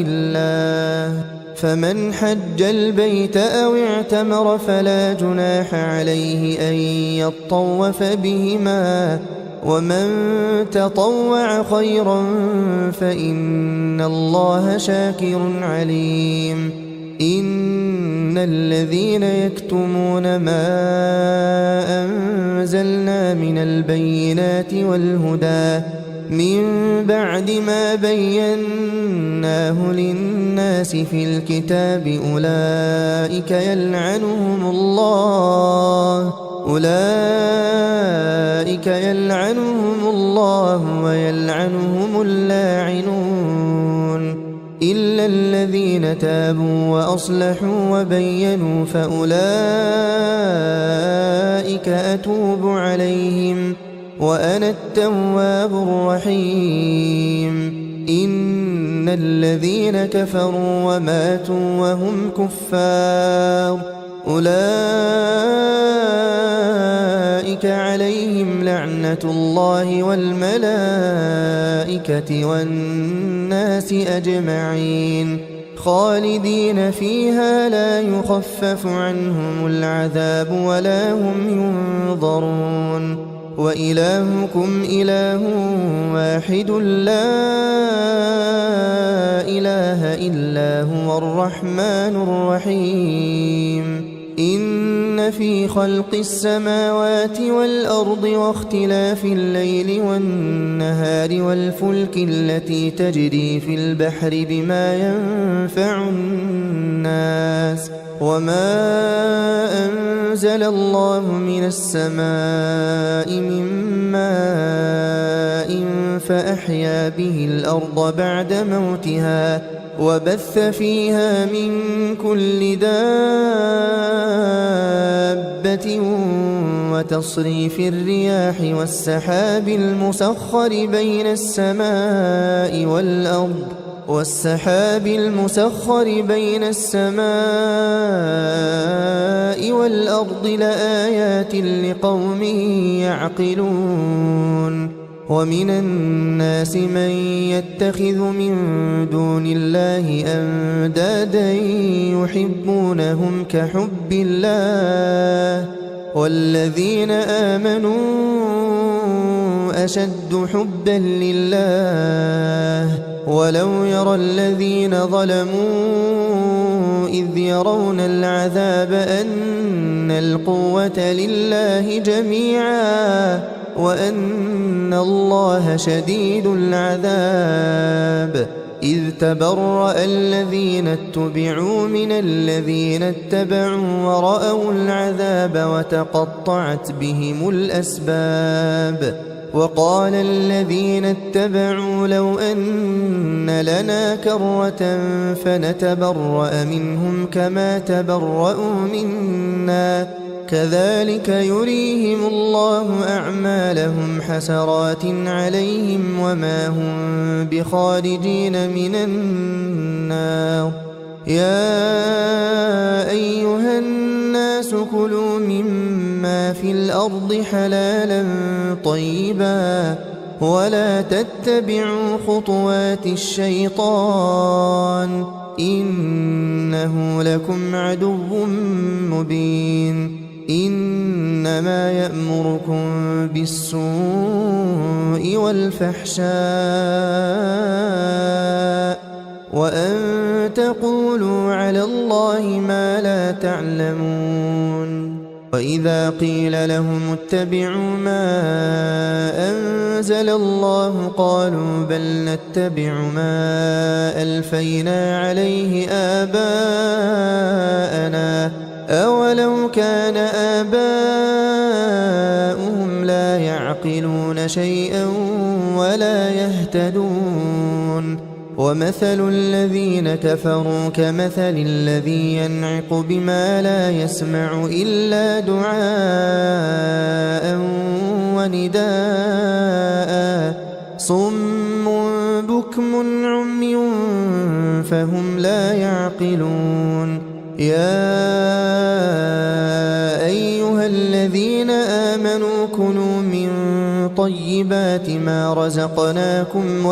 الله فمن حج البيت أو اعتمر فلا جناح عليه أن يطوف بهما ومن تطوع خيرا فإن الله شاكر عليم إن الذين يكتمون ما أنزلنا من البينات والهدى من بعد ما بيناه للناس في الكتاب أولئك يلعنهم الله ويلعنهم اللاعنون إلا الذين تابوا وأصلحوا وبينوا فأولئك أتوب عليهم وأنا التواب الرحيم إن الذين كفروا وماتوا وهم كفار أولئك عليهم لعنة الله والملائكة والناس أجمعين خالدين فيها لا يخفف عنهم العذاب ولا هم ينظرون وإلهكم إله واحد لا إله إلا هو الرحمن الرحيم إن في خلق السماوات والأرض واختلاف الليل والنهار والفلك التي تجري في البحر بما ينفع الناس وما أنزل الله من السماء من ماء فأحيا به الأرض بعد موتها وبث فيها من كل دابة وتصريف الرياح والسحاب المسخر بين السماء والأرض لآيات لقوم يعقلون ومن الناس من يتخذ من دون الله أندادا يحبونهم كحب الله والذين آمنوا أشد حبا لله ولو يرى الذين ظلموا إذ يرون العذاب أن القوة لله جميعا وأن الله شديد العذاب إذ تبرأ الذين اتبعوا من الذين اتبعوا ورأوا العذاب وتقطعت بهم الأسباب وقال الذين اتبعوا لو أن لنا كرة فنتبرأ منهم كما تبرأوا منا كذلك يريهم الله أعمالهم حسرات عليهم وما هم بخارجين من النار يا أيها الناس كلوا مما في الأرض حلالا طيبا ولا تتبعوا خطوات الشيطان إنه لكم عدو مبين إنما يأمركم بالسوء والفحشاء وأن تقولوا على الله ما لا تعلمون وإذا قيل لهم اتبعوا ما أنزل الله قالوا بل نتبع ما ألفينا عليه آباءنا أولو كان آباؤهم لا يعقلون شيئا ولا يهتدون ومثل الذين كفروا كمثل الذي ينعق بما لا يسمع إلا دعاء ونداء صم بكم عمي فهم لا يعقلون يا أيها الذين آمنوا كلوا من طيبات ما رزقناكم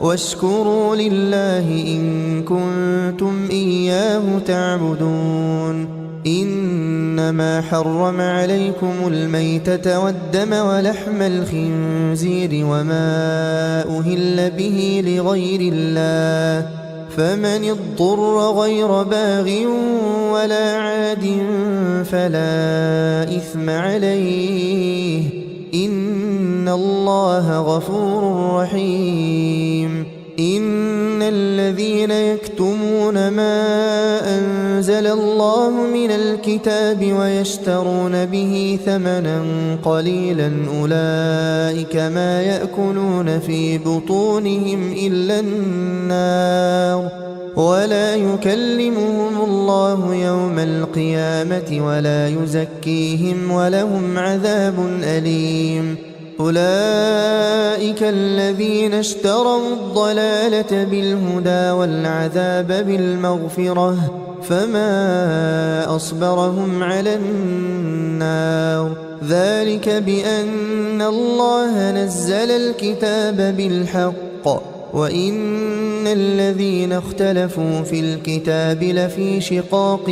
واشكروا لله إن كنتم إياه تعبدون إنما حرم عليكم الميتة والدم ولحم الخنزير وما أهل به لغير الله فمن اضطر غير باغ ولا عاد فلا إثم عليه إن الله غفور رحيم إن الذين يكتمون ما أنزل الله من الكتاب ويشترون به ثمنا قليلا أولئك ما يأكلون في بطونهم إلا النار ولا يكلمهم الله يوم القيامة ولا يزكيهم ولهم عذاب أليم أولئك الذين اشتروا الضلالة بالهدى والعذاب بالمغفرة فما أصبرهم على النار ذلك بأن الله نزل الكتاب بالحق وإن الذين اختلفوا في الكتاب لفي شقاق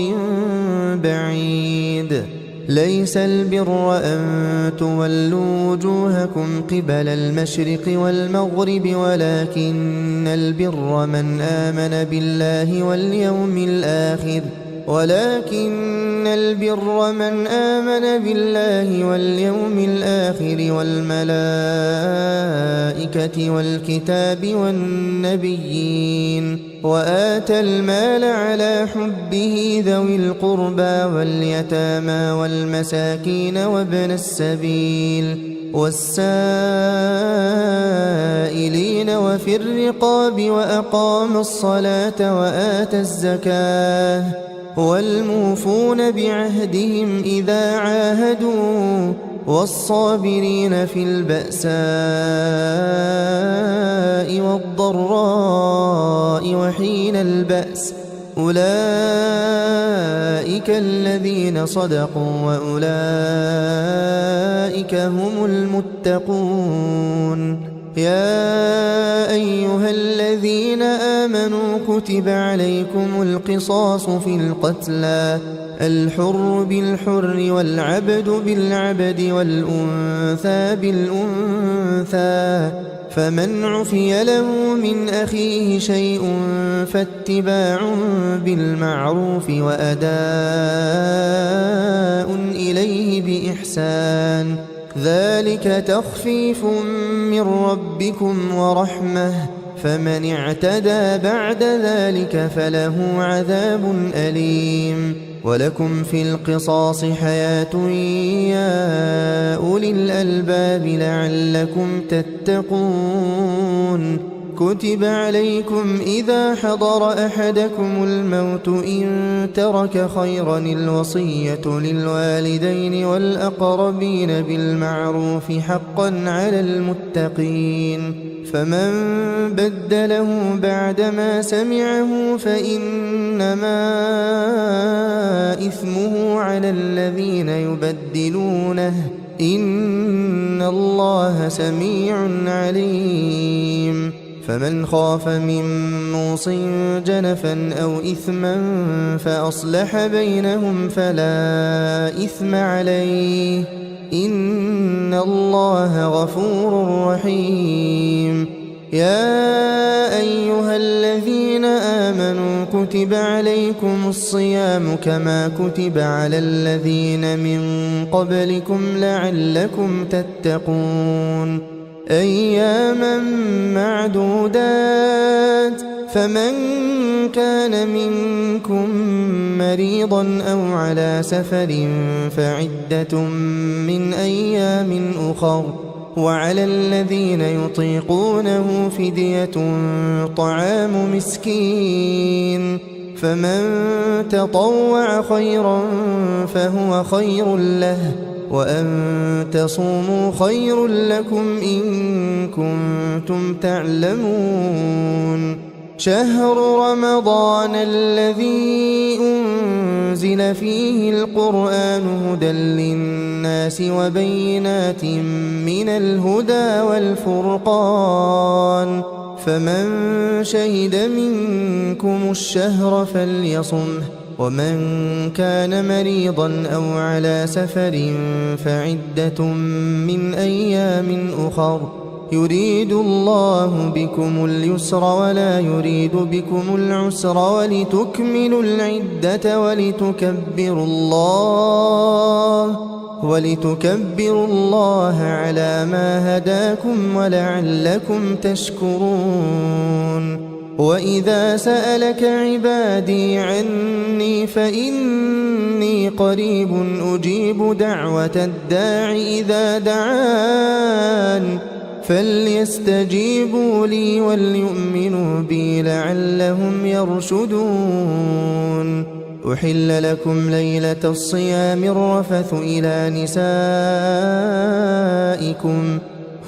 بعيد ليس البر أن تولوا وجوهكم قبل المشرق والمغرب ولكن البر من آمن بالله واليوم الآخر والملائكة والكتاب والنبيين وآتى المال على حبه ذوي القربى واليتامى والمساكين وابن السبيل والسائلين وفي الرقاب وأقام الصلاة وآتى الزكاة والموفون بعهدهم إذا عاهدوا والصابرين في البأساء والضراء وحين البأس أولئك الذين صدقوا وأولئك هم المتقون يا أيها الذين آمنوا كتب عليكم القصاص في القتلى الحر بالحر والعبد بالعبد والأنثى بالأنثى فمن عفي له من أخيه شيء فاتباع بالمعروف وأداء إليه بإحسان ذلك تخفيف من ربكم ورحمة فمن اعتدى بعد ذلك فله عذاب أليم ولكم في القصاص حياة يا أولي الألباب لعلكم تتقون كتب عليكم إذا حضر أحدكم الموت إن ترك خيرا الوصية للوالدين والأقربين بالمعروف حقا على المتقين فمن بدله بعدما سمعه فإنما إثمه على الذين يبدلونه إن الله سميع عليم فمن خاف من موص جنفا أو إثما فأصلح بينهم فلا إثم عليه إن الله غفور رحيم يا أيها الذين آمنوا كتب عليكم الصيام كما كتب على الذين من قبلكم لعلكم تتقون أياما معدودات فمن كان منكم مريضا أو على سفر فعدة من أيام أخر وعلى الذين يطيقونه فدية طعام مسكين فمن تطوع خيرا فهو خير له وأن تصوموا خير لكم إن كنتم تعلمون شهر رمضان الذي أنزل فيه القرآن هدى للناس وبينات من الهدى والفرقان فمن شهد منكم الشهر فليصمه ومن كان مريضا أو على سفر فعدة من أيام أخر يريد الله بكم اليسر ولا يريد بكم العسر ولتكملوا العدة ولتكبروا الله على ما هداكم ولعلكم تشكرون وإذا سألك عبادي عني فإني قريب أجيب دعوة الداع إذا دعان فليستجيبوا لي وليؤمنوا بي لعلهم يرشدون أحل لكم ليلة الصيام الرفث إلى نسائكم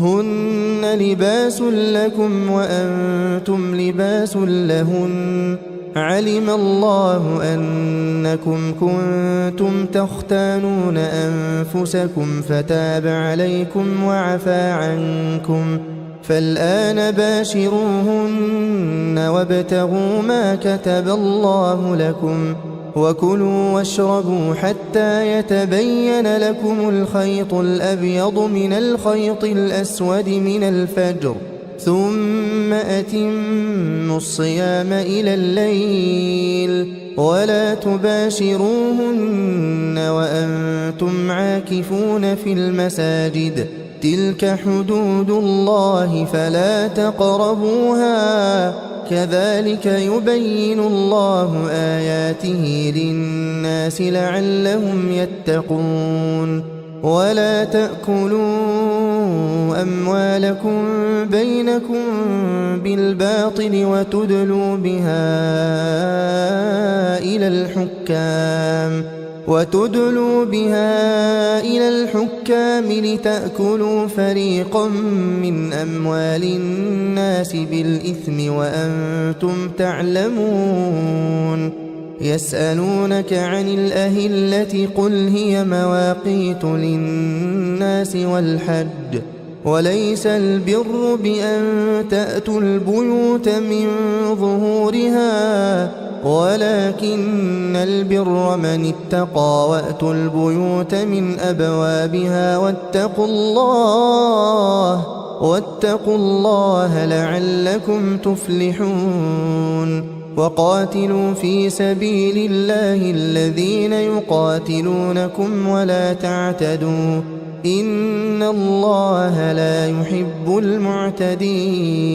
هن لباس لكم وأنتم لباس لهن علم الله أنكم كنتم تختانون أنفسكم فتاب عليكم وعفى عنكم فالآن باشروهن وابتغوا ما كتب الله لكم وكلوا واشربوا حتى يتبين لكم الخيط الأبيض من الخيط الأسود من الفجر ثم أتموا الصيام إلى الليل ولا تباشروهن وأنتم عاكفون في المساجد تلك حدود الله فلا تقربوها كذلك يبين الله آياته للناس لعلهم يتقون ولا تأكلوا أموالكم بينكم بالباطل وتدلوا بها إلى الحكام لتأكلوا فريقا من أموال الناس بالإثم وأنتم تعلمون يسألونك عن الأهلة قل هي مواقيت للناس والحج وليس البر بأن تأتوا البيوت من ظهورها ولكن البر من اتقى وأتوا البيوت من أبوابها واتقوا الله لعلكم تفلحون وقاتلوا في سبيل الله الذين يقاتلونكم ولا تعتدوا إن الله لا يحب المعتدين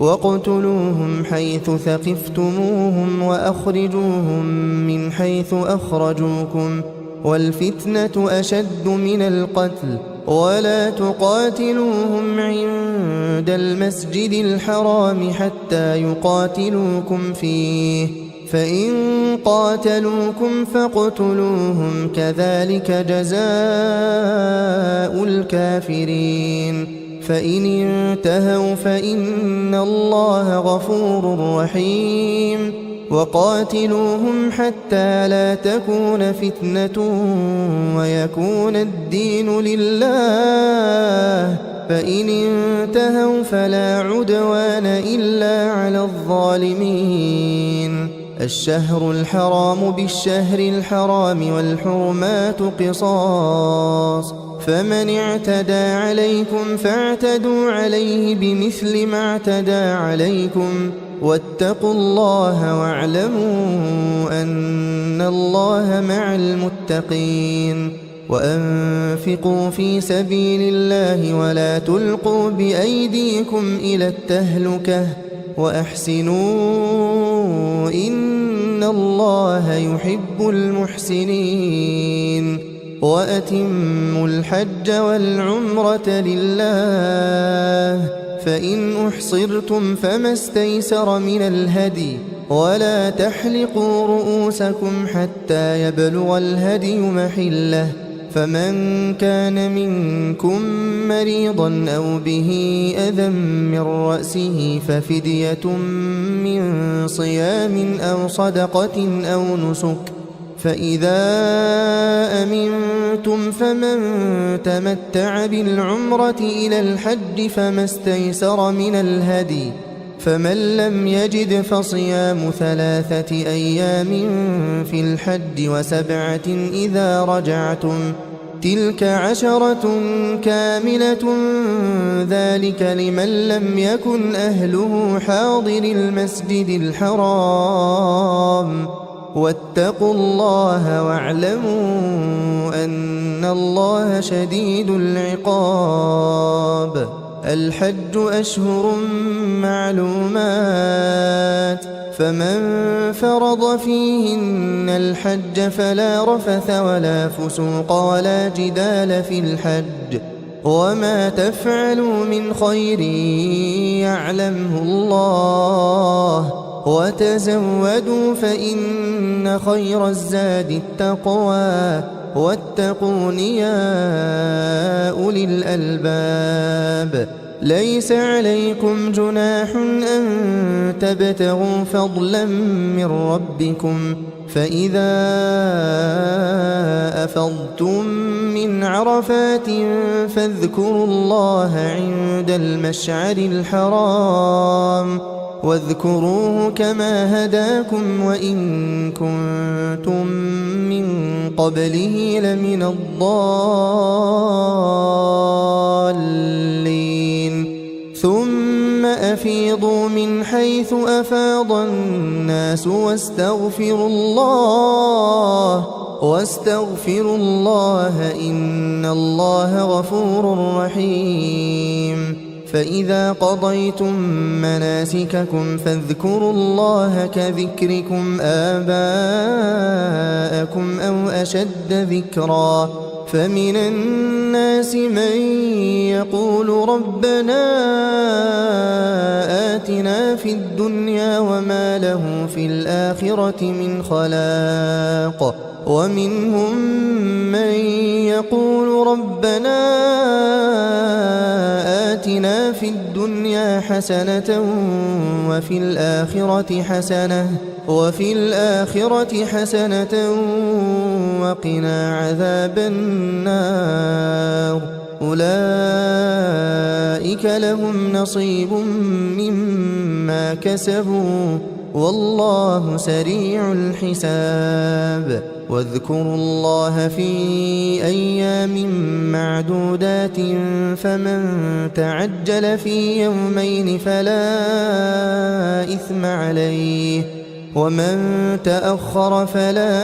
واقتلوهم حيث ثقفتموهم وأخرجوهم من حيث أخرجوكم والفتنة أشد من القتل ولا تقاتلوهم عند المسجد الحرام حتى يقاتلوكم فيه فإن قاتلوكم فاقتلوهم كذلك جزاء الكافرين فإن انتهوا فإن الله غفور رحيم وقاتلوهم حتى لا تكون فتنة ويكون الدين لله فإن انتهوا فلا عدوان إلا على الظالمين الشهر الحرام بالشهر الحرام والحرمات قصاص فمن اعتدى عليكم فاعتدوا عليه بمثل ما اعتدى عليكم واتقوا الله واعلموا أن الله مع المتقين وأنفقوا في سبيل الله ولا تلقوا بأيديكم إلى التهلكة وأحسنوا إن الله يحب المحسنين وأتموا الحج والعمرة لله فإن أحصرتم فما استيسر من الهدي ولا تحلقوا رؤوسكم حتى يبلغ الهدي محله فمن كان منكم مريضا أو به أذى من رأسه ففدية من صيام أو صدقة أو نسك فإذا أمنتم فمن تمتع بالعمرة إلى الحج فما استيسر من الهدي فمن لم يجد فصيام 3 أيام في الحج و7 إذا رجعتم تلك 10 كاملة ذلك لمن لم يكن أهله حاضر المسجد الحرام واتقوا الله واعلموا أن الله شديد العقاب الحج أشهر معلومات فمن فرض فيهن الحج فلا رفث ولا فسوق ولا جدال في الحج وما تفعلوا من خير يعلمه الله وتزودوا فإن خير الزاد التقوى واتقون يا أولي الألباب. ليس عليكم جناح أن تبتغوا فضلا من ربكم، فإذا أفضتم من عرفات فاذكروا الله عند المشعر الحرام، واذكروه كما هداكم وإن كنتم من قبله لمن الضالين. ثم أفيضوا من حيث أفاض الناس واستغفروا الله إن الله غفور رحيم. فإذا قضيتم مناسككم فاذكروا الله كذكركم آباءكم أو أشد ذكرا. فمن الناس من يقول ربنا آتنا في الدنيا وما له في الآخرة من خلاق، ومنهم من يقول ربنا آتنا في الدنيا حسنة وفي الآخرة حسنة وقنا عذاب النار. أولئك لهم نصيب مما كسبوا والله سريع الحساب. واذكروا الله في أيام معدودات، فمن تعجل في يومين فلا إثم عليه، ومن تأخر فلا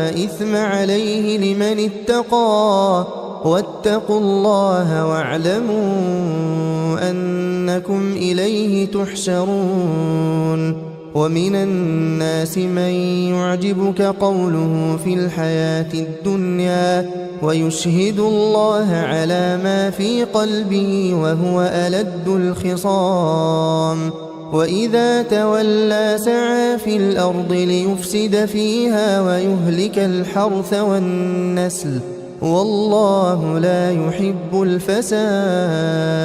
إثم عليه لمن اتقى. واتقوا الله واعلموا أنكم إليه تحشرون. ومن الناس من يعجبك قوله في الحياة الدنيا ويشهد الله على ما في قلبه وهو ألد الخصام. وإذا تولى سعى في الأرض ليفسد فيها ويهلك الحرث والنسل والله لا يحب الفساد.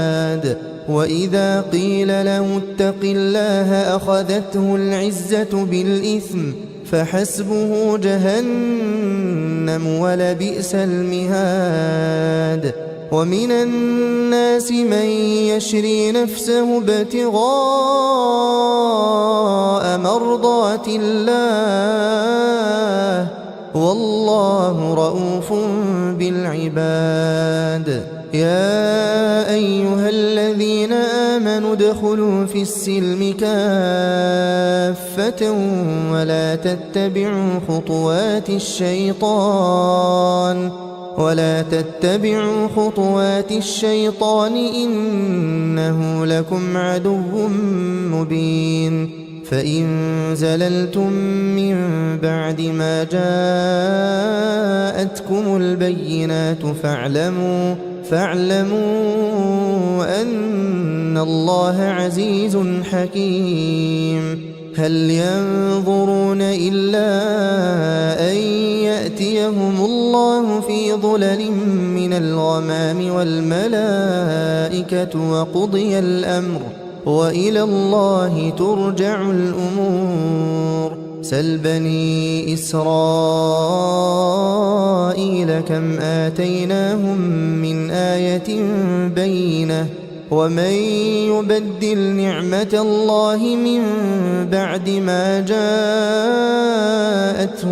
وإذا قيل له اتق الله أخذته العزة بالإثم فحسبه جهنم ولبئس المهاد. ومن الناس من يشري نفسه ابتغاء مرضات الله والله رؤوف بالعباد. يا أيها الذين آمنوا ادخلوا في السلم كافة ولا تتبعوا خطوات الشيطان إنه لكم عدو مبين. فإن زللتم من بعد ما جاءتكم البينات فاعلموا أن الله عزيز حكيم. هل ينظرون إلا أن يأتيهم الله في ظلل من الغمام والملائكة وقضي الأمر وإلى الله ترجع الأمور. سل بني إسرائيل كم آتيناهم من آية بينة ومن يبدل نعمة الله من بعد ما جاءته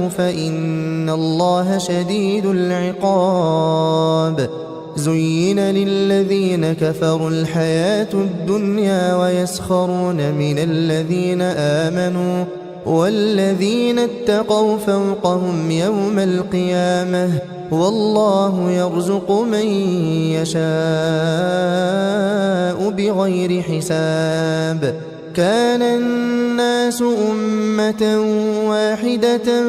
فإن الله شديد العقاب. زين للذين كفروا الحياة الدنيا ويسخرون من الذين آمنوا والذين اتقوا فوقهم يوم القيامة والله يرزق من يشاء بغير حساب. كان الناس أمة واحدة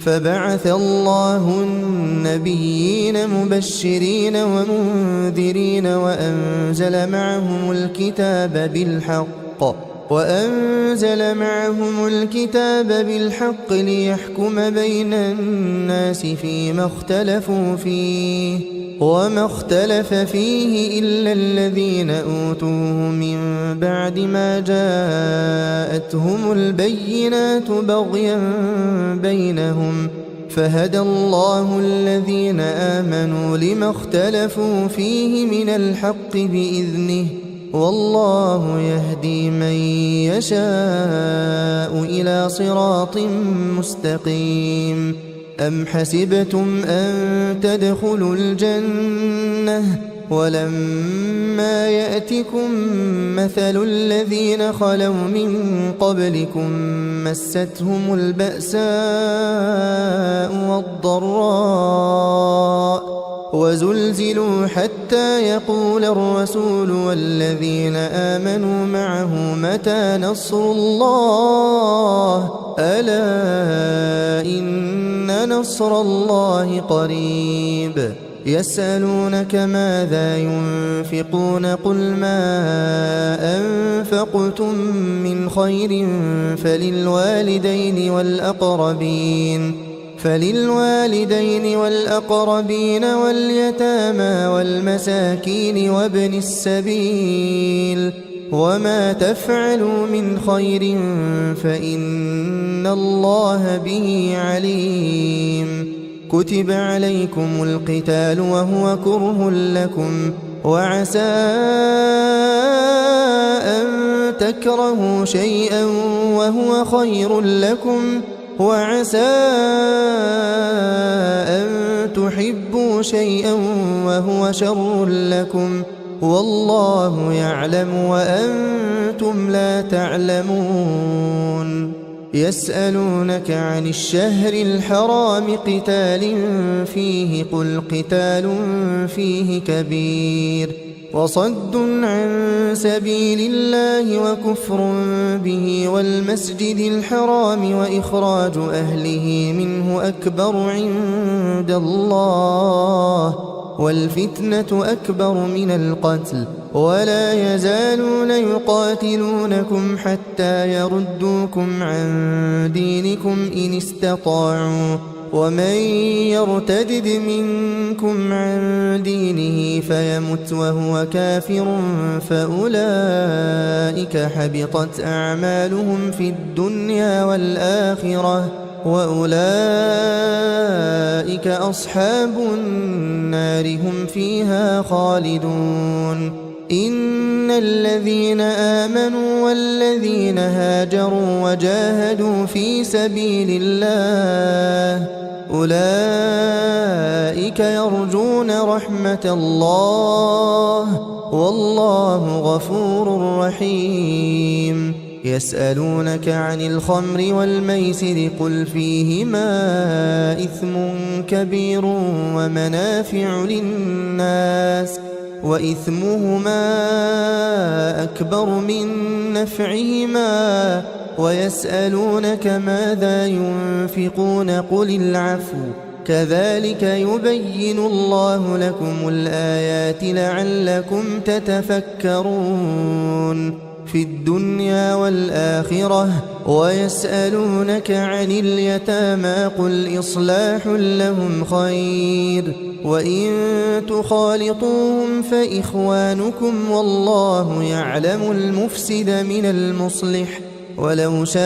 فبعث الله النبيين مبشرين ومنذرين وأنزل معهم الكتاب بالحق وأنزل معهم الكتاب بالحق ليحكم بين الناس فيما اختلفوا فيه وما اختلف فيه إلا الذين أوتوه من بعد ما جاءتهم البينات بغيا بينهم فهدى الله الذين آمنوا لما اختلفوا فيه من الحق بإذنه والله يهدي من يشاء إلى صراط مستقيم. أم حسبتم أن تدخلوا الجنة ولما يأتكم مثل الذين خلوا من قبلكم مستهم البأساء والضراء وزلزلوا حتى يقول الرسول والذين آمنوا معه متى نصر الله ألا إن نصر الله قريب. يسألونك ماذا ينفقون قل ما أنفقتم من خير فللوالدين والأقربين واليتامى والمساكين وابن السبيل وما تفعلوا من خير فإن الله به عليم. كتب عليكم القتال وهو كره لكم وعسى أن تكرهوا شيئا وهو خير لكم وعسى أن تحبوا شيئا وهو شر لكم والله يعلم وأنتم لا تعلمون. يسألونك عن الشهر الحرام قتال فيه قل قتال فيه كبير وصد عن سبيل الله وكفر به والمسجد الحرام وإخراج أهله منه أكبر عند الله والفتنة أكبر من القتل ولا يزالون يقاتلونكم حتى يردوكم عن دينكم إن استطاعوا ومن يرتدد منكم عن دينه فيمت وهو كافر فأولئك حبطت أعمالهم في الدنيا والآخرة وأولئك أصحاب النار هم فيها خالدون. إن الذين آمنوا والذين هاجروا وجاهدوا في سبيل الله أولئك يرجون رحمة الله والله غفور رحيم. يسألونك عن الخمر والميسر قل فيهما إثم كبير ومنافع للناس وإثمهما أكبر من نفعهما ويسألونك ماذا ينفقون قل العفو كذلك يبين الله لكم الآيات لعلكم تتفكرون في الدنيا والآخرة. ويسألونك عن اليتامى قل إصلاح لهم خير وإن تخالطوهم فإخوانكم والله يعلم المفسد من المصلح ولو شاء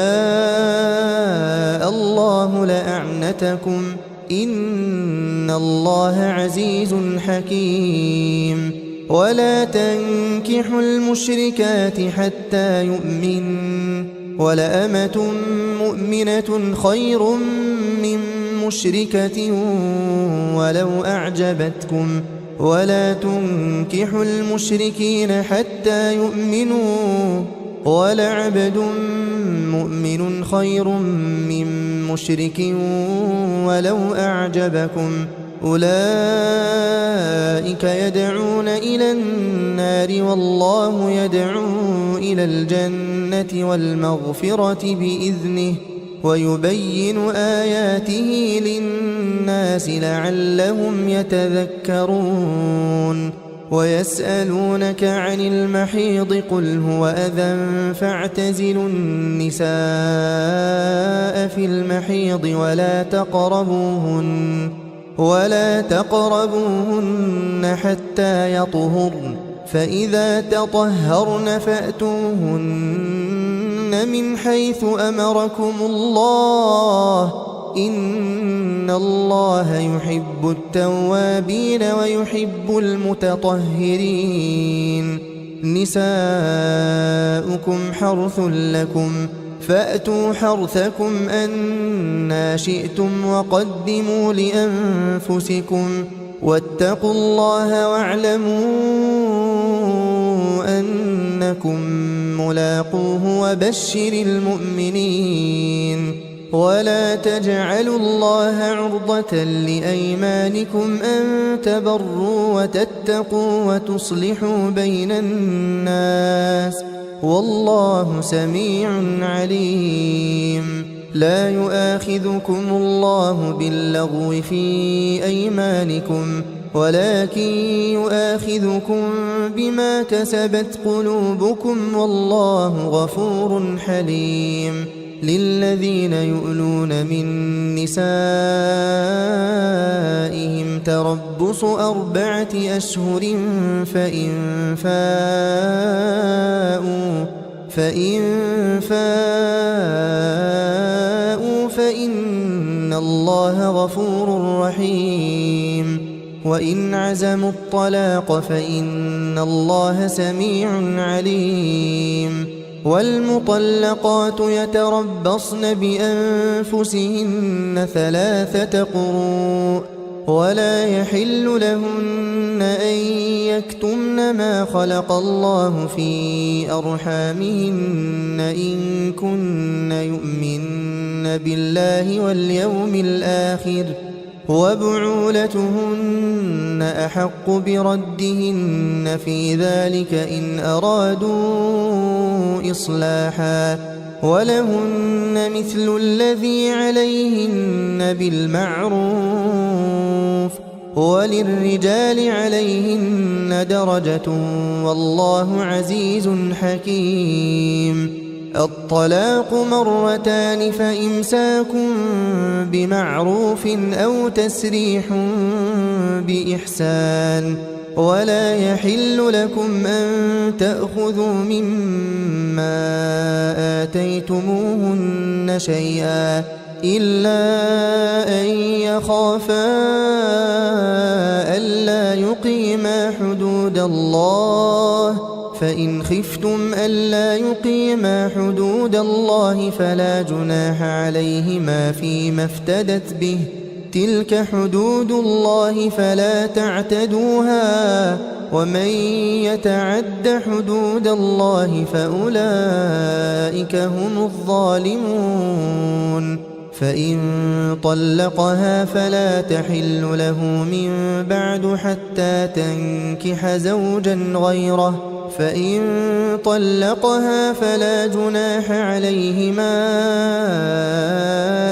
الله لأعنتكم إن الله عزيز حكيم. ولا تنكحوا المشركات حتى يؤمن ولأمة مؤمنة خير من مشركة ولو أعجبتكم ولا تنكحوا المشركين حتى يؤمنوا ولعبد مؤمن خير من مشرك ولو أعجبكم أولئك يدعون إلى النار والله يدعو إلى الجنة والمغفرة بإذنه ويبين آياته للناس لعلهم يتذكرون. ويسألونك عن المحيض قل هو أذى فاعتزلوا النساء في المحيض ولا تقربوهن حتى يطهرن فإذا تطهرن فأتوهن من حيث أمركم الله إن الله يحب التوابين ويحب المتطهرين نساؤكم حرث لكم فأتوا حرثكم أنى شئتم وقدموا لأنفسكم واتقوا الله واعلموا أنكم ملاقوه وبشر المؤمنين ولا تجعلوا الله عرضة لأيمانكم أن تبروا وتتقوا وتصلحوا بين الناس والله سميع عليم لا يؤاخذكم الله باللغو في أيمانكم ولكن يؤاخذكم بما كسبت قلوبكم والله غفور حليم للذين يؤلون من نسائهم تربص 4 أشهر فإن فاءوا فإن الله غفور رحيم وإن عزموا الطلاق فإن الله سميع عليم والمطلقات يتربصن بأنفسهن 3 قروء ولا يحل لهن أن يكتمن ما خلق الله في أرحامهن إن كن يؤمن بالله واليوم الآخر وبعولتهن أحق بردهن في ذلك إن أرادوا إصلاحا ولهن مثل الذي عليهن بالمعروف وللرجال عليهن درجة والله عزيز حكيم الطلاق 2 فإمساك بمعروف أو تسريح بإحسان ولا يحل لكم أن تأخذوا مما آتيتموهن شيئا إلا أن يخافا ألا يقيما حدود الله فإن خفتم ألا يقيما حدود الله فلا جناح عليهما فيما افتدت به تلك حدود الله فلا تعتدوها ومن يتعد حدود الله فأولئك هم الظالمون فإن طلقها فلا تحل له من بعد حتى تنكح زوجا غيره فإن طلقها فلا جناح عليهما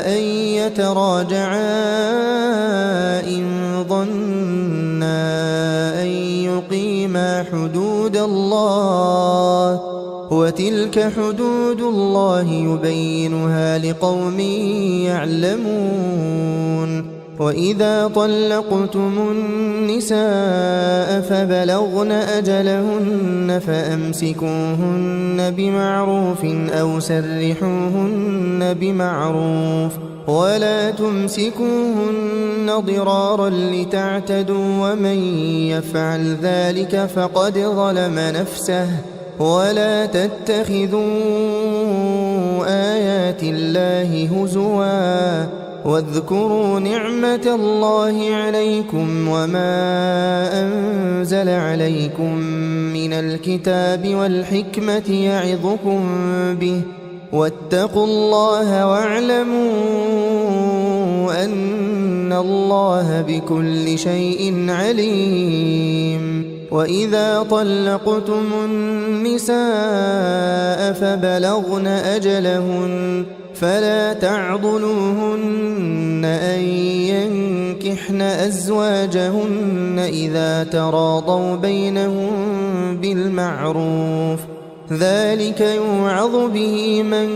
أن يتراجعا إن ظنا أن يقيما حدود الله وتلك حدود الله يبينها لقوم يعلمون وإذا طلقتم النساء فبلغن أجلهن فأمسكوهن بمعروف أو سرحوهن بمعروف ولا تمسكوهن ضرارا لتعتدوا ومن يفعل ذلك فقد ظلم نفسه ولا تتخذوا آيات الله هزوا واذكروا نعمة الله عليكم وما أنزل عليكم من الكتاب والحكمة يعظكم به واتقوا الله واعلموا أن الله بكل شيء عليم وإذا طلقتم النساء فبلغن أجلهن فلا تعضلوهن أن ينكحن أزواجهن إذا تراضوا بينهم بالمعروف ذلك يوعظ به من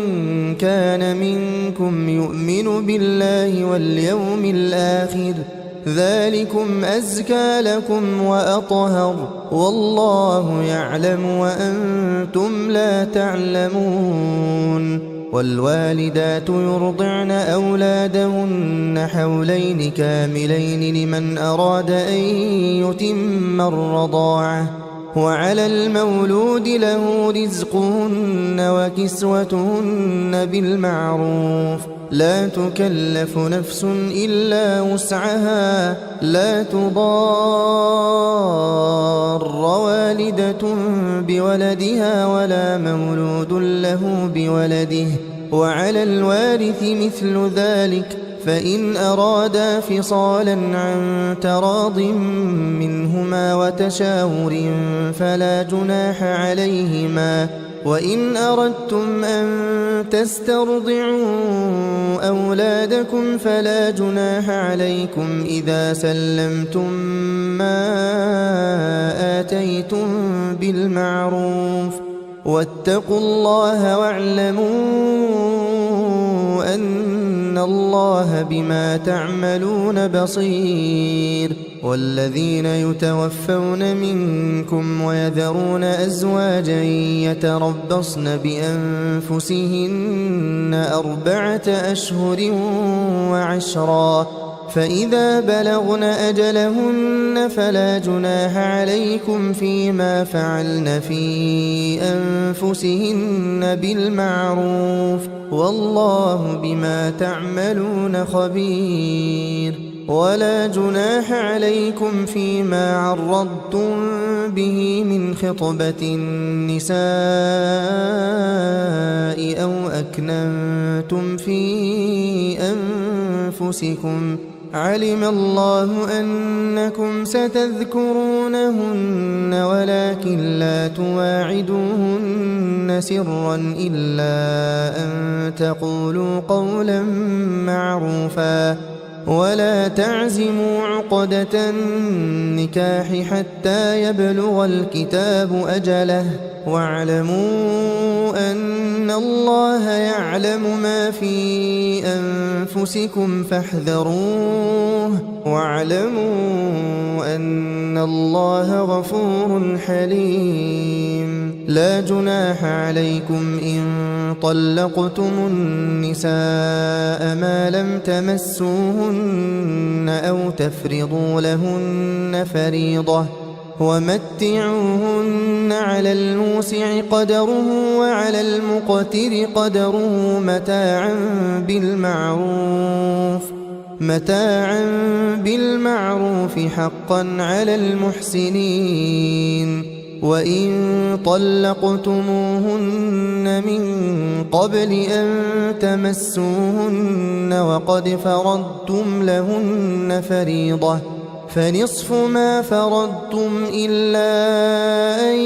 كان منكم يؤمن بالله واليوم الآخر ذلكم أزكى لكم وأطهر والله يعلم وأنتم لا تعلمون والوالدات يرضعن أولادهن حولين كاملين لمن أراد أن يتم الرضاعة وعلى المولود له رزقهن وكسوتهن بالمعروف لا تكلف نفس إلا وسعها لا تضار والدة بولدها ولا مولود له بولده وعلى الوارث مثل ذلك فإن أرادا فصالا عن تراض منهما وتشاور فلا جناح عليهما وإن أردتم أن تسترضعوا أولادكم فلا جناح عليكم إذا سلمتم ما آتيتم بالمعروف واتقوا الله واعلموا أن الله بما تعملون بصير والذين يتوفون منكم ويذرون أزواجا يتربصن بأنفسهن 4 أشهر وعشرا فإذا بلغن أجلهن فلا جناح عليكم فيما فعلن في أنفسهن بالمعروف والله بما تعملون خبير ولا جناح عليكم فيما عرضتم به من خطبة النساء أو أكننتم في أنفسكم علم الله أنكم ستذكرونهن ولكن لا تواعدوهن سرا إلا أن تقولوا قولا معروفا ولا تعزموا عقدة النكاح حتى يبلغ الكتاب أجله واعلموا أن الله يعلم ما في أنفسكم فاحذروه واعلموا أن الله غفور حليم لا جناح عليكم إن طلقتم النساء ما لم تمسوهن أو تفرضوا لهن فريضة ومتعوهن على الموسع قدره وعلى المقتر قدره متاعا بالمعروف حقا على المحسنين وإن طلقتموهن من قبل أن تمسوهن وقد فرضتم لهن فريضة فنصف ما فرضتم إلا أن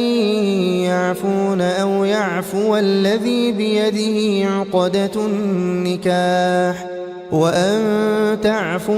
يعفون أو يعفو الذي بيده عقدة النكاح وأن تعفوا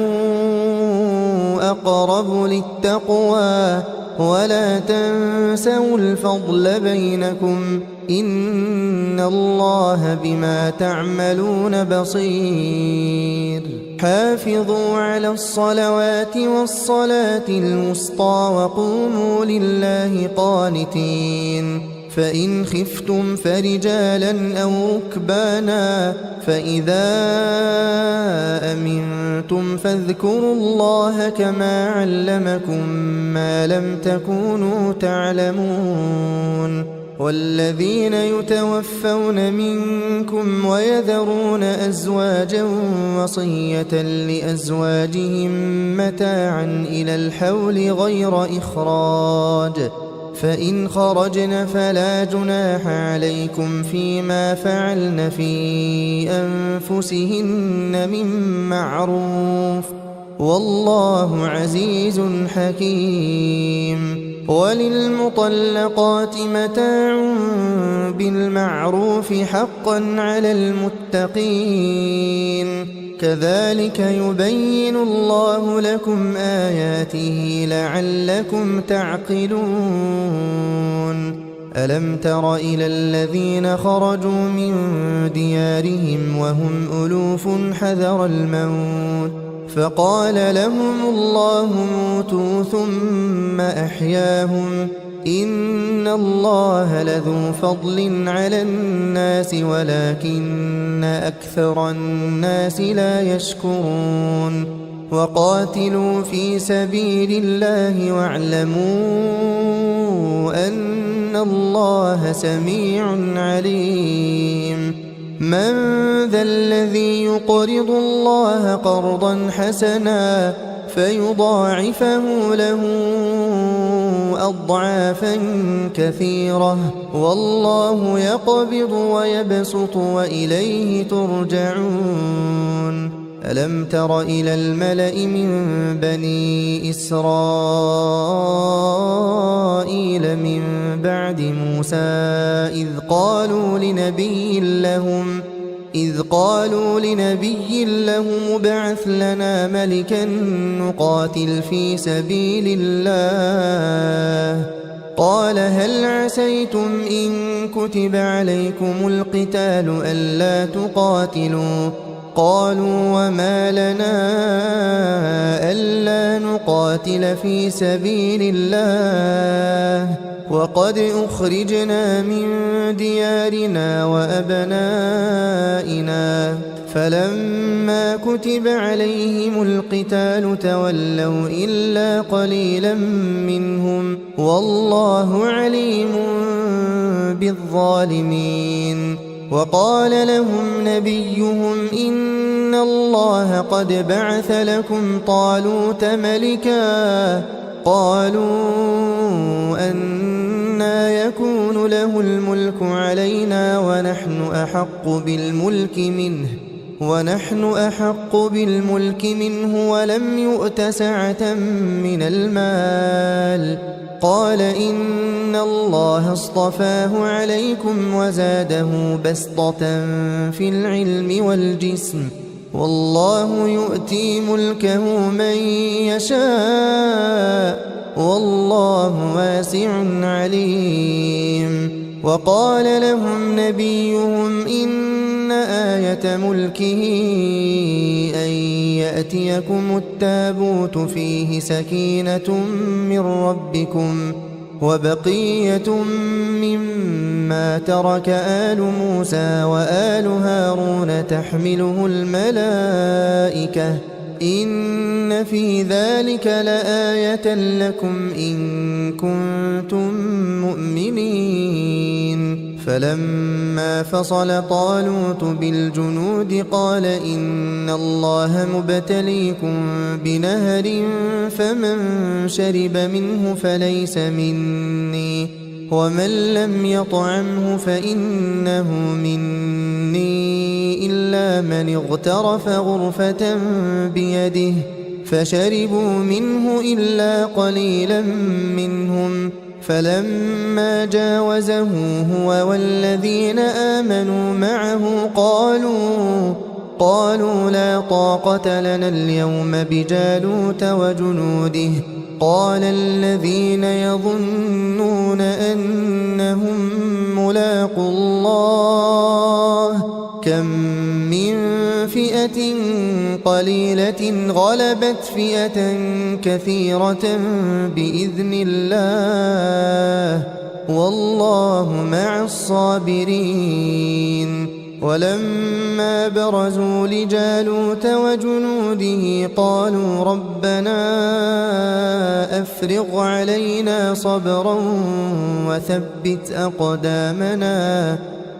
أقرب للتقوى ولا تنسوا الفضل بينكم إن الله بما تعملون بصير حافظوا على الصلوات والصلاة الوسطى وقوموا لله قانتين فإن خفتم فرجالا أو ركبانا فإذا أمنتم فاذكروا الله كما علمكم ما لم تكونوا تعلمون والذين يتوفون منكم ويذرون أزواجا وصية لأزواجهم متاعا إلى الحول غير إخراج فإن خرجن فلا جناح عليكم فيما فعلن في أنفسهن من معروف والله عزيز حكيم وللمطلقات متاع بالمعروف حقا على المتقين كذلك يبين الله لكم آياته لعلكم تعقلون ألم تر إلى الذين خرجوا من ديارهم وهم ألوف حذر الموت فقال لهم الله موتوا ثم أحياهم إن الله لذو فضل على الناس ولكن أكثر الناس لا يشكرون وقاتلوا في سبيل الله واعلموا أن الله سميع عليم من ذا الذي يقرض الله قرضا حسنا فيضاعفه له أضعافا كثيرة والله يقبض ويبسط وإليه ترجعون ألم تر إلى الملأ من بني إسرائيل من بعد موسى إذ قالوا لنبي لهم ابعث لنا ملكا نقاتل في سبيل الله قال هل عسيتم إن كتب عليكم القتال ألا تقاتلوا قالوا وما لنا ألا نقاتل في سبيل الله وقد أخرجنا من ديارنا وأبنائنا فلما كتب عليهم القتال تولوا إلا قليلا منهم والله عليم بالظالمين وقال لهم نبيهم إن الله قد بعث لكم طالوت ملكا قالوا أنى يكون له الملك علينا ونحن أحق بالملك منه ولم يؤت سعة من المال قال إن الله اصطفاه عليكم وزاده بسطة في العلم والجسم والله يؤتي ملكه من يشاء والله واسع عليم وقال لهم نبيهم إن آية ملكه أن يأتيكم التابوت فيه سكينة من ربكم وبقية مما ترك آل موسى وآل هارون تحمله الملائكة إن في ذلك لآية لكم إن كنتم مؤمنين فلما فصل طالوت بالجنود قال إن الله مبتليكم بنهر فمن شرب منه فليس مني ومن لم يطعمه فإنه مني إلا من اغترف غرفة بيده فشربوا منه إلا قليلا منهم فلما جاوزه هو والذين آمنوا معه قالوا لا طاقة لنا اليوم بجالوت وجنوده قال الذين يظنون أنهم ملاقو الله كم من فئة قليلة غلبت فئة كثيرة بإذن الله والله مع الصابرين ولما برزوا لجالوت وجنوده قالوا ربنا أفرغ علينا صبرا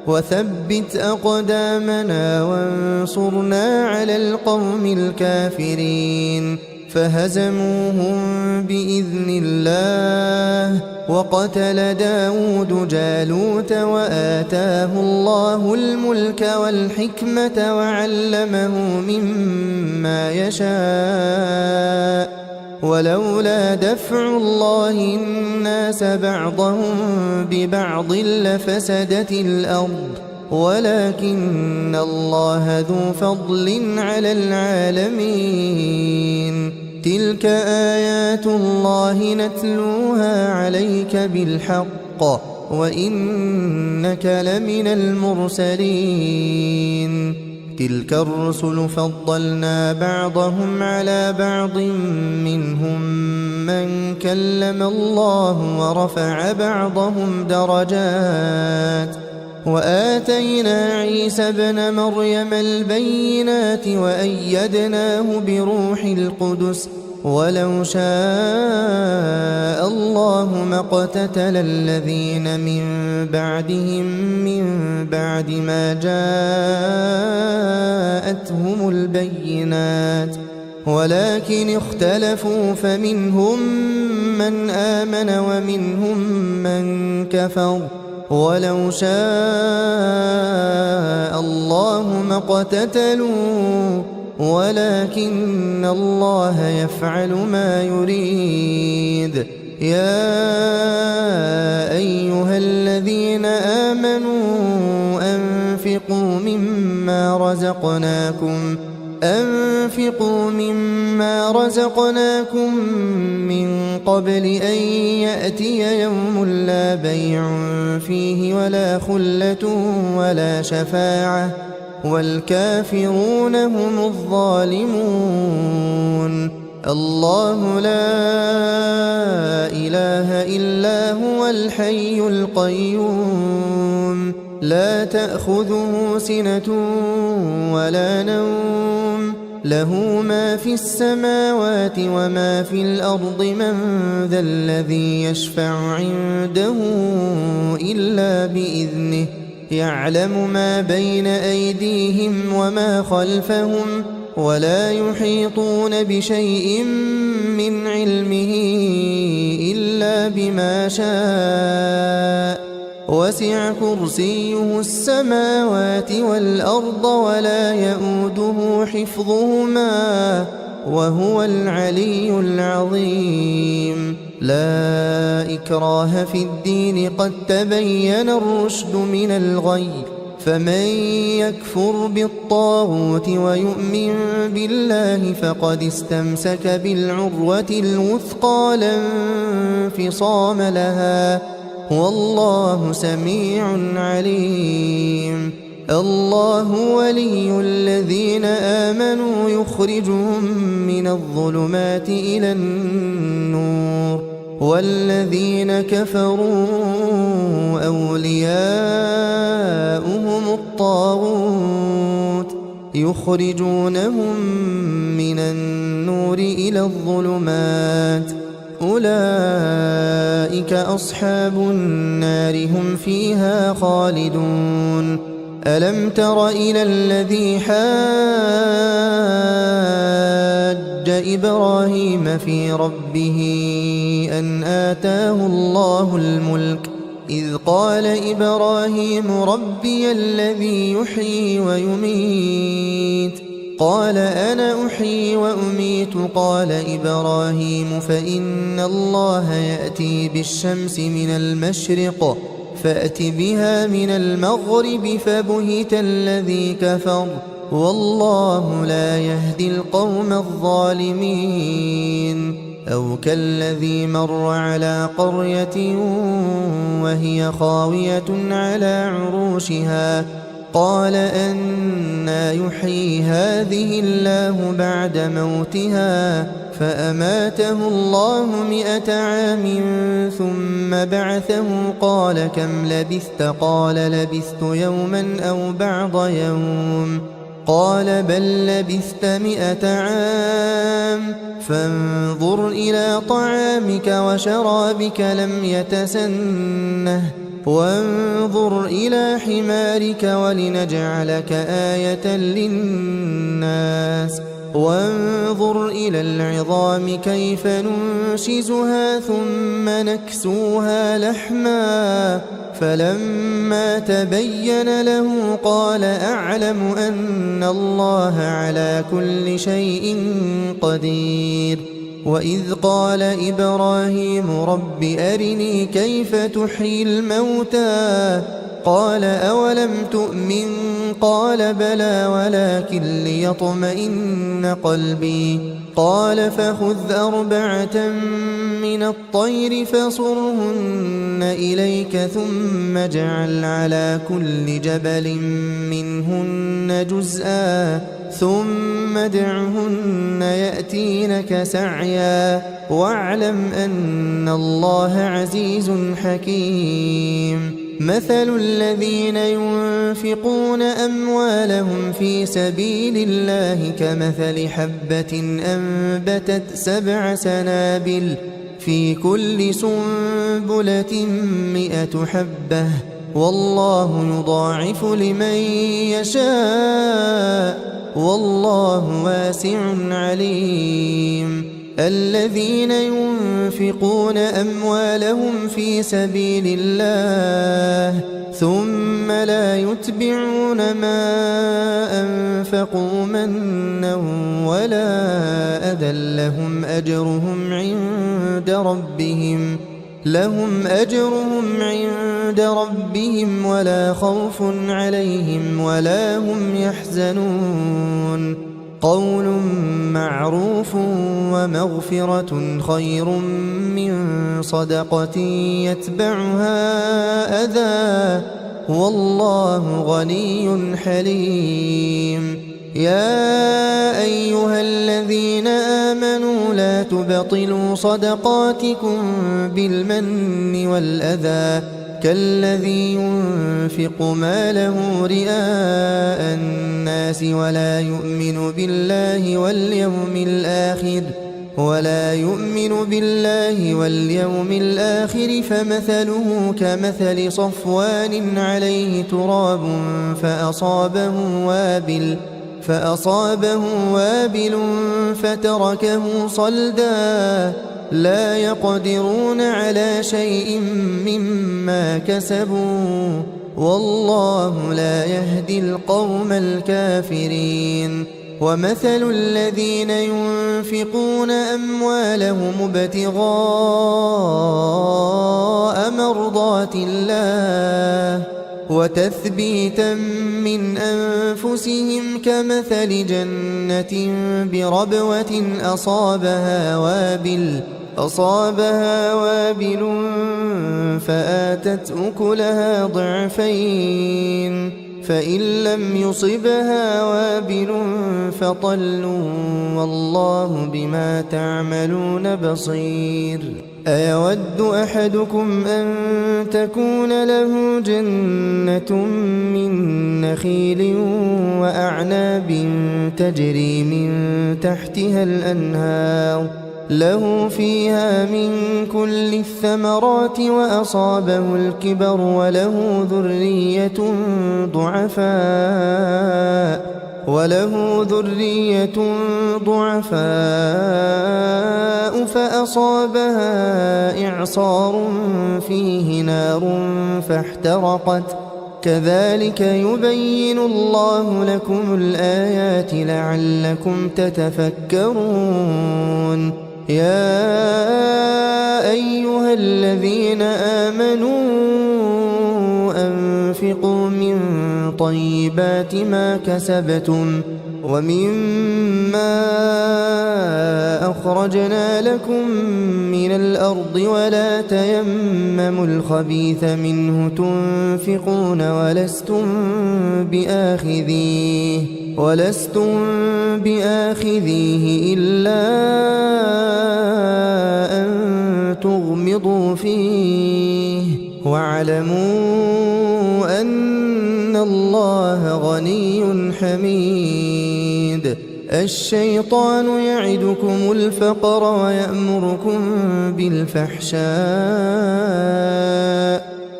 وثبت أقدامنا وانصرنا على القوم الكافرين فهزموهم بإذن الله وقتل داود جالوت وآتاه الله الملك والحكمة وعلمه مما يشاء ولولا دفع الله الناس بعضهم ببعض لفسدت الأرض ولكن الله ذو فضل على العالمين. تلك آيات الله نتلوها عليك بالحق وإنك لمن المرسلين. تلك الرسل فضلنا بعضهم على بعض منهم من كلم الله ورفع بعضهم درجات وآتينا عيسى ابن مريم البينات وأيدناه بروح القدس ولو شاء الله ما اقتتل الذين من بعدهم من بعد ما جاءتهم البينات ولكن اختلفوا فمنهم من آمن ومنهم من كفر ولو شاء الله ما اقتتلوا ولكن الله يفعل ما يريد. يا أيها الذين آمنوا أنفقوا مما رزقناكم من قبل أن يأتي يوم لا بيع فيه ولا خلة ولا شفاعة والكافرون هم الظالمون. الله لا إله إلا هو الحي القيوم لا تأخذه سنة ولا نوم له ما في السماوات وما في الأرض من ذا الذي يشفع عنده إلا بإذنه يعلم ما بين أيديهم وما خلفهم ولا يحيطون بشيء من علمه إلا بما شاء وسع كرسيه السماوات والأرض ولا يؤوده حفظهما وهو العلي العظيم. لا إكراه في الدين قد تبين الرشد من الغي فمن يكفر بالطاغوت ويؤمن بالله فقد استمسك بالعروة الوثقى لا انفصام لها والله سميع عليم. الله ولي الذين آمنوا يخرجهم من الظلمات إلى النور والذين كفروا أولياؤهم الطاغوت يخرجونهم من النور إلى الظلمات أولئك أصحاب النار هم فيها خالدون. ألم تر إلى الذي حاج إبراهيم في ربه أن آتاه الله الملك إذ قال إبراهيم ربي الذي يحيي ويميت قال أنا أحيي وأميت قال إبراهيم فإن الله يأتي بالشمس من المشرق فأت بها من المغرب فبهت الذي كفر والله لا يهدي القوم الظالمين. أو كالذي مر على قرية وهي خاوية على عروشها قال أنى يحيي هذه الله بعد موتها فأماته الله 100 عام ثم بعثه قال كم لبثت قال لبثت يوما أو بعض يوم قال بل لبثت 100 عام فانظر إلى طعامك وشرابك لم يتسنه وانظر إلى حمارك ولنجعلك آية للناس وانظر إلى العظام كيف ننشزها ثم نكسوها لحما فلما تبين له قال أعلم أن الله على كل شيء قدير. وإذ قال إبراهيم رب أرني كيف تحيي الموتى قال أولم تؤمن قال بلى ولكن ليطمئن قلبي قال فخذ 4 من الطير فصرهن إليك ثم اجعل على كل جبل منهن جزءا ثم ادعهن يأتينك سعيا واعلم أن الله عزيز حكيم مثل الذين ينفقون أموالهم في سبيل الله كمثل حبة أنبتت 7 سنابل في كل سنبلة 100 حبة والله يضاعف لمن يشاء والله واسع عليم الذين ينفقون أموالهم في سبيل الله ثم لا يتبعون ما أنفقوا منا ولا أذى لهم أجرهم عند ربهم ولا خوف عليهم ولا هم يحزنون قول معروف ومغفرة خير من صدقة يتبعها أذى والله غني حليم يا أيها الذين آمنوا لا تبطلوا صدقاتكم بالمن والأذى كالذي ينفق ماله رئاء الناس ولا يؤمن بالله واليوم الآخر فمثله كمثل صفوان عليه تراب فأصابه وابل فتركه صلدا لا يقدرون على شيء مما كسبوا والله لا يهدي القوم الكافرين ومثل الذين ينفقون أموالهم ابتغاء مرضات الله وتثبيتا من أنفسهم كمثل جنة بربوة أصابها وابل فآتت أكلها ضعفين فإن لم يصبها وابل فطل والله بما تعملون بصير أيود أحدكم أن تكون له جنة من نخيل وأعناب تجري من تحتها الأنهار له فيها من كل الثمرات وأصابه الكبر وله ذرية ضعفاء فأصابها إعصار فيه نار فاحترقت كذلك يبين الله لكم الآيات لعلكم تتفكرون يا أيها الذين آمنوا أنفقوا من طيبات ما كسبتم ومما أخرجنا لكم من الأرض ولا تيمموا الخبيث منه تنفقون ولستم بآخذيه إلا أن تغمضوا فيه واعلموا أن الله غني حميد الشيطان يعدكم الفقر ويأمركم بالفحشاء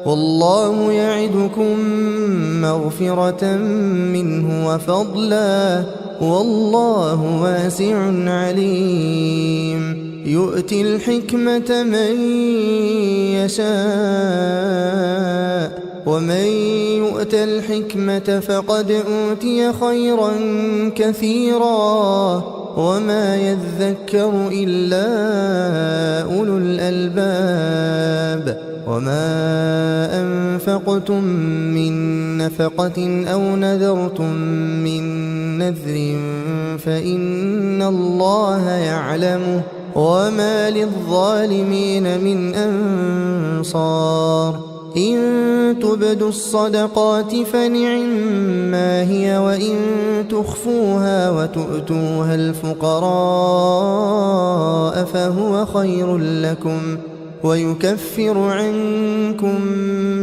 والله يعدكم مغفرة منه وفضلا والله واسع عليم يؤتي الحكمة من يشاء ومن يؤت الحكمة فقد أوتي خيرا كثيرا وما يذكر إلا أولو الألباب وما أنفقتم من نفقة أو نذرتم من نذر فإن الله يعلمه وما للظالمين من أنصار إن تبدوا الصدقات فنعما هي وإن تخفوها وتؤتوها الفقراء فهو خير لكم ويكفر عنكم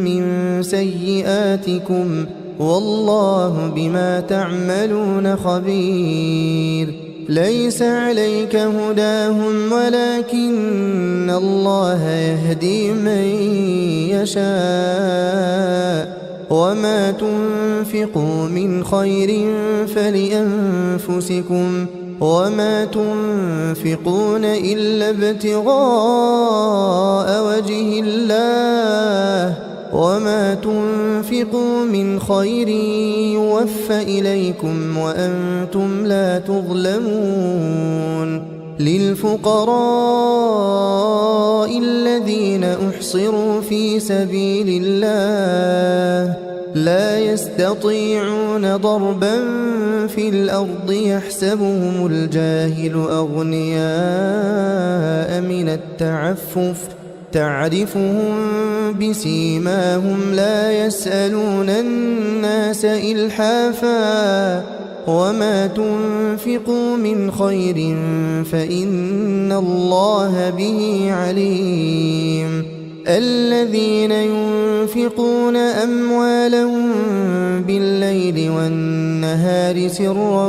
من سيئاتكم والله بما تعملون خبير ليس عليك هداهم ولكن الله يهدي من يشاء وما تنفقوا من خير فلأنفسكم وما تنفقون إلا ابتغاء وجه الله وما تنفقوا من خير يوفى إليكم وأنتم لا تظلمون للفقراء الذين أحصروا في سبيل الله لا يستطيعون ضربا في الأرض يحسبهم الجاهل أغنياء من التعفف تعرفهم بسيماهم لا يسألون الناس إلحافا وما تنفقوا من خير فإن الله به عليم الذين ينفقون أموالهم بالليل والنهار سرا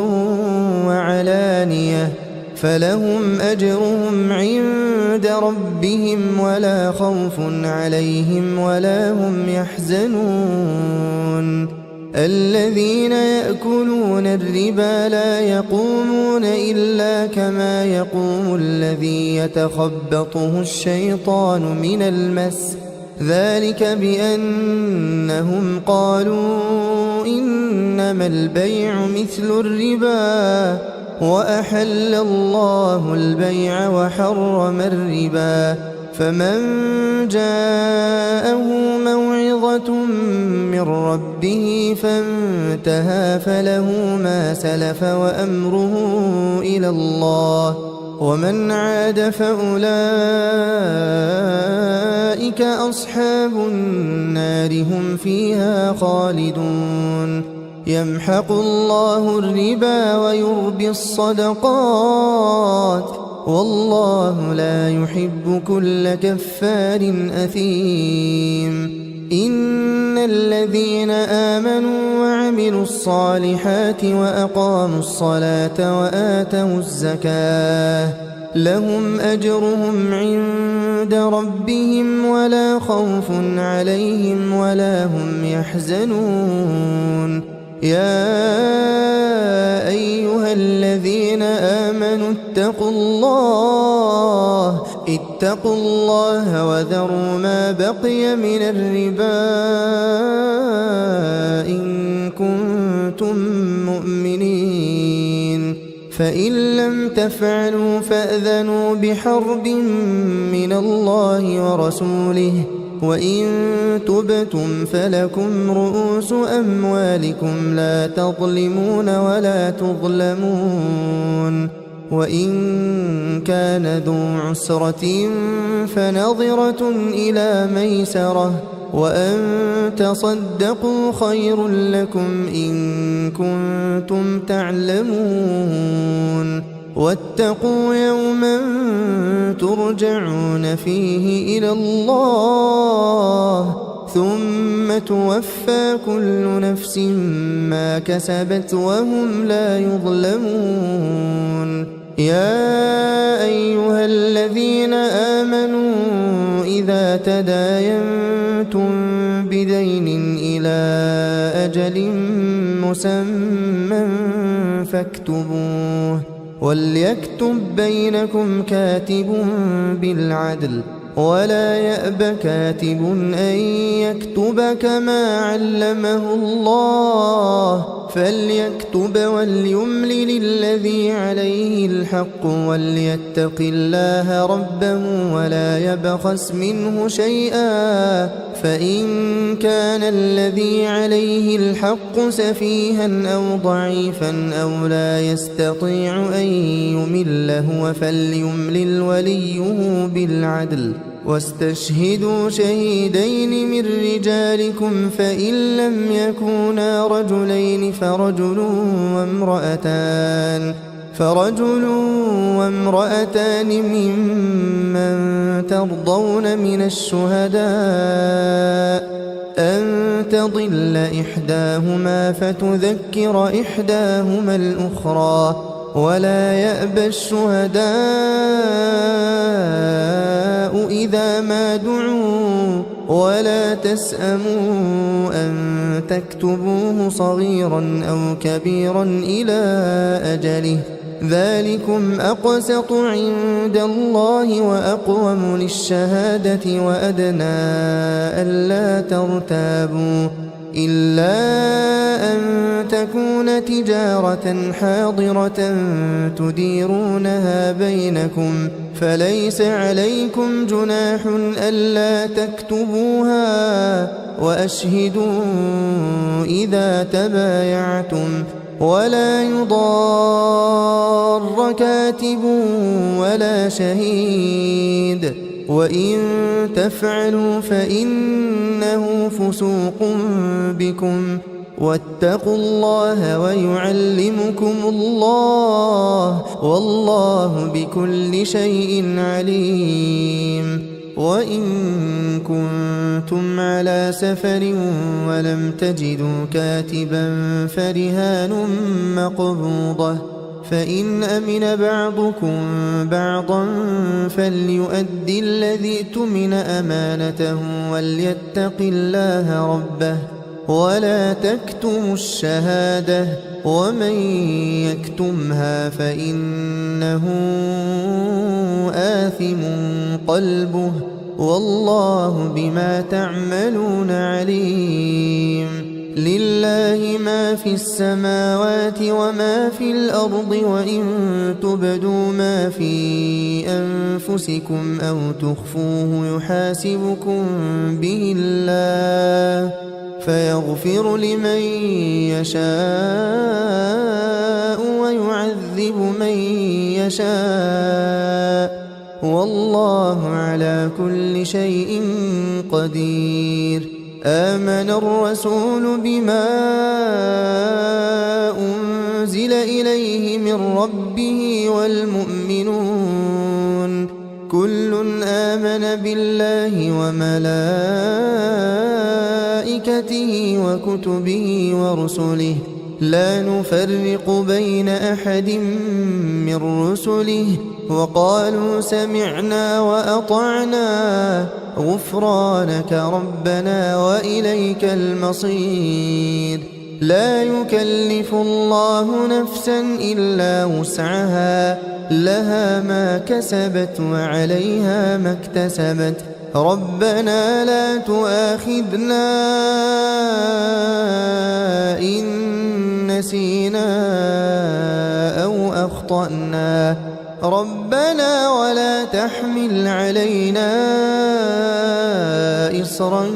وعلانية فلهم أجرهم عند ربهم ولا خوف عليهم ولا هم يحزنون الذين يأكلون الربا لا يقومون إلا كما يقوم الذي يتخبطه الشيطان من المس ذلك بأنهم قالوا إنما البيع مثل الربا وأحل الله البيع وحرم الربا فمن جاءه موعظة من ربه فانتهى فله ما سلف وأمره إلى الله ومن عاد فأولئك أصحاب النار هم فيها خالدون يمحق الله الربا ويربي الصدقات والله لا يحب كل كفار أثيم إن الذين آمنوا وعملوا الصالحات وأقاموا الصلاة وآتوا الزكاة لهم أجرهم عند ربهم ولا خوف عليهم ولا هم يحزنون يا أيها الذين آمنوا اتقوا الله وذروا ما بقي من الربا إن كنتم مؤمنين فإن لم تفعلوا فأذنوا بحرب من الله ورسوله وإن تبتم فلكم رؤوس أموالكم لا تظلمون ولا تظلمون وإن كان ذو عسرة فنظرة إلى ميسرة وأن تصدقوا خير لكم إن كنتم تعلمون واتقوا يوما ترجعون فيه إلى الله ثم توفى كل نفس ما كسبت وهم لا يظلمون يا أيها الذين آمنوا إذا تداينتم بدين إلى أجل مسمى فاكتبوه وليكتب بينكم كاتب بالعدل ولا يأب كاتب أن يكتب كما علمه الله فليكتب وليملل الذي عليه الحق وليتق الله ربه ولا يبخس منه شيئا، فإن كان الذي عليه الحق سفيها أو ضعيفا أو لا يستطيع أن يمل هو فليملل وليه بالعدل، واستشهدوا شهيدين من رجالكم فإن لم يكونا رجلين فرجل وامرأتان ممن ترضون من الشهداء أن تضل إحداهما فتذكر إحداهما الأخرى، ولا يأبى الشهداء إذا ما دعوا، ولا تسأموا أن تكتبوه صغيرا أو كبيرا إلى أجله، ذلكم أقسط عند الله وأقوم للشهادة وأدنى ألا ترتابوا، إلا أن تكون تجارة حاضرة تديرونها بينكم فليس عليكم جناح ألا تكتبوها، وأشهدوا إذا تبايعتم، ولا يضار كاتب ولا شهيد، وإن تفعلوا فإنه فسوق بكم، واتقوا الله ويعلمكم الله والله بكل شيء عليم. وإن كنتم على سفر ولم تجدوا كاتبا فرهان مقبوضة، فإن أمن بعضكم بعضا فليؤدي الذي اؤتمن أمانته وليتق الله ربه ولا تكتموا الشهادة، ومن يكتمها فإنه آثم قلبه والله بما تعملون عليم. لله ما في السماوات وما في الأرض، وإن تبدوا ما في أنفسكم أو تخفوه يحاسبكم به الله فيغفر لمن يشاء ويعذب من يشاء، والله على كل شيء قدير. آمن الرسول بما أنزل إليه من ربه والمؤمنون كل آمن بالله وملائكته وكتبه ورسله لا نفرق بين أحد من رسله، وقالوا سمعنا وأطعنا غفرانك ربنا وإليك المصير. لا يكلف الله نفسا إلا وسعها، لها ما كسبت وعليها ما اكتسبت. ربنا لا تؤاخذنا إن نسينا أو أخطأنا، ربنا ولا تحمل علينا إصرا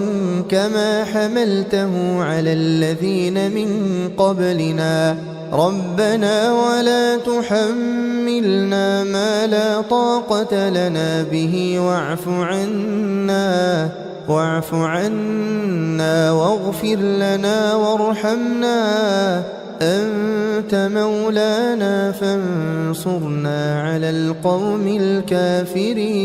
كما حملته على الذين من قبلنا، ربنا ولا تحملنا ما لا طاقة لنا به واعف عنا واغفر لنا وارحمنا، أنت مولانا فانصرنا على القوم الكافرين.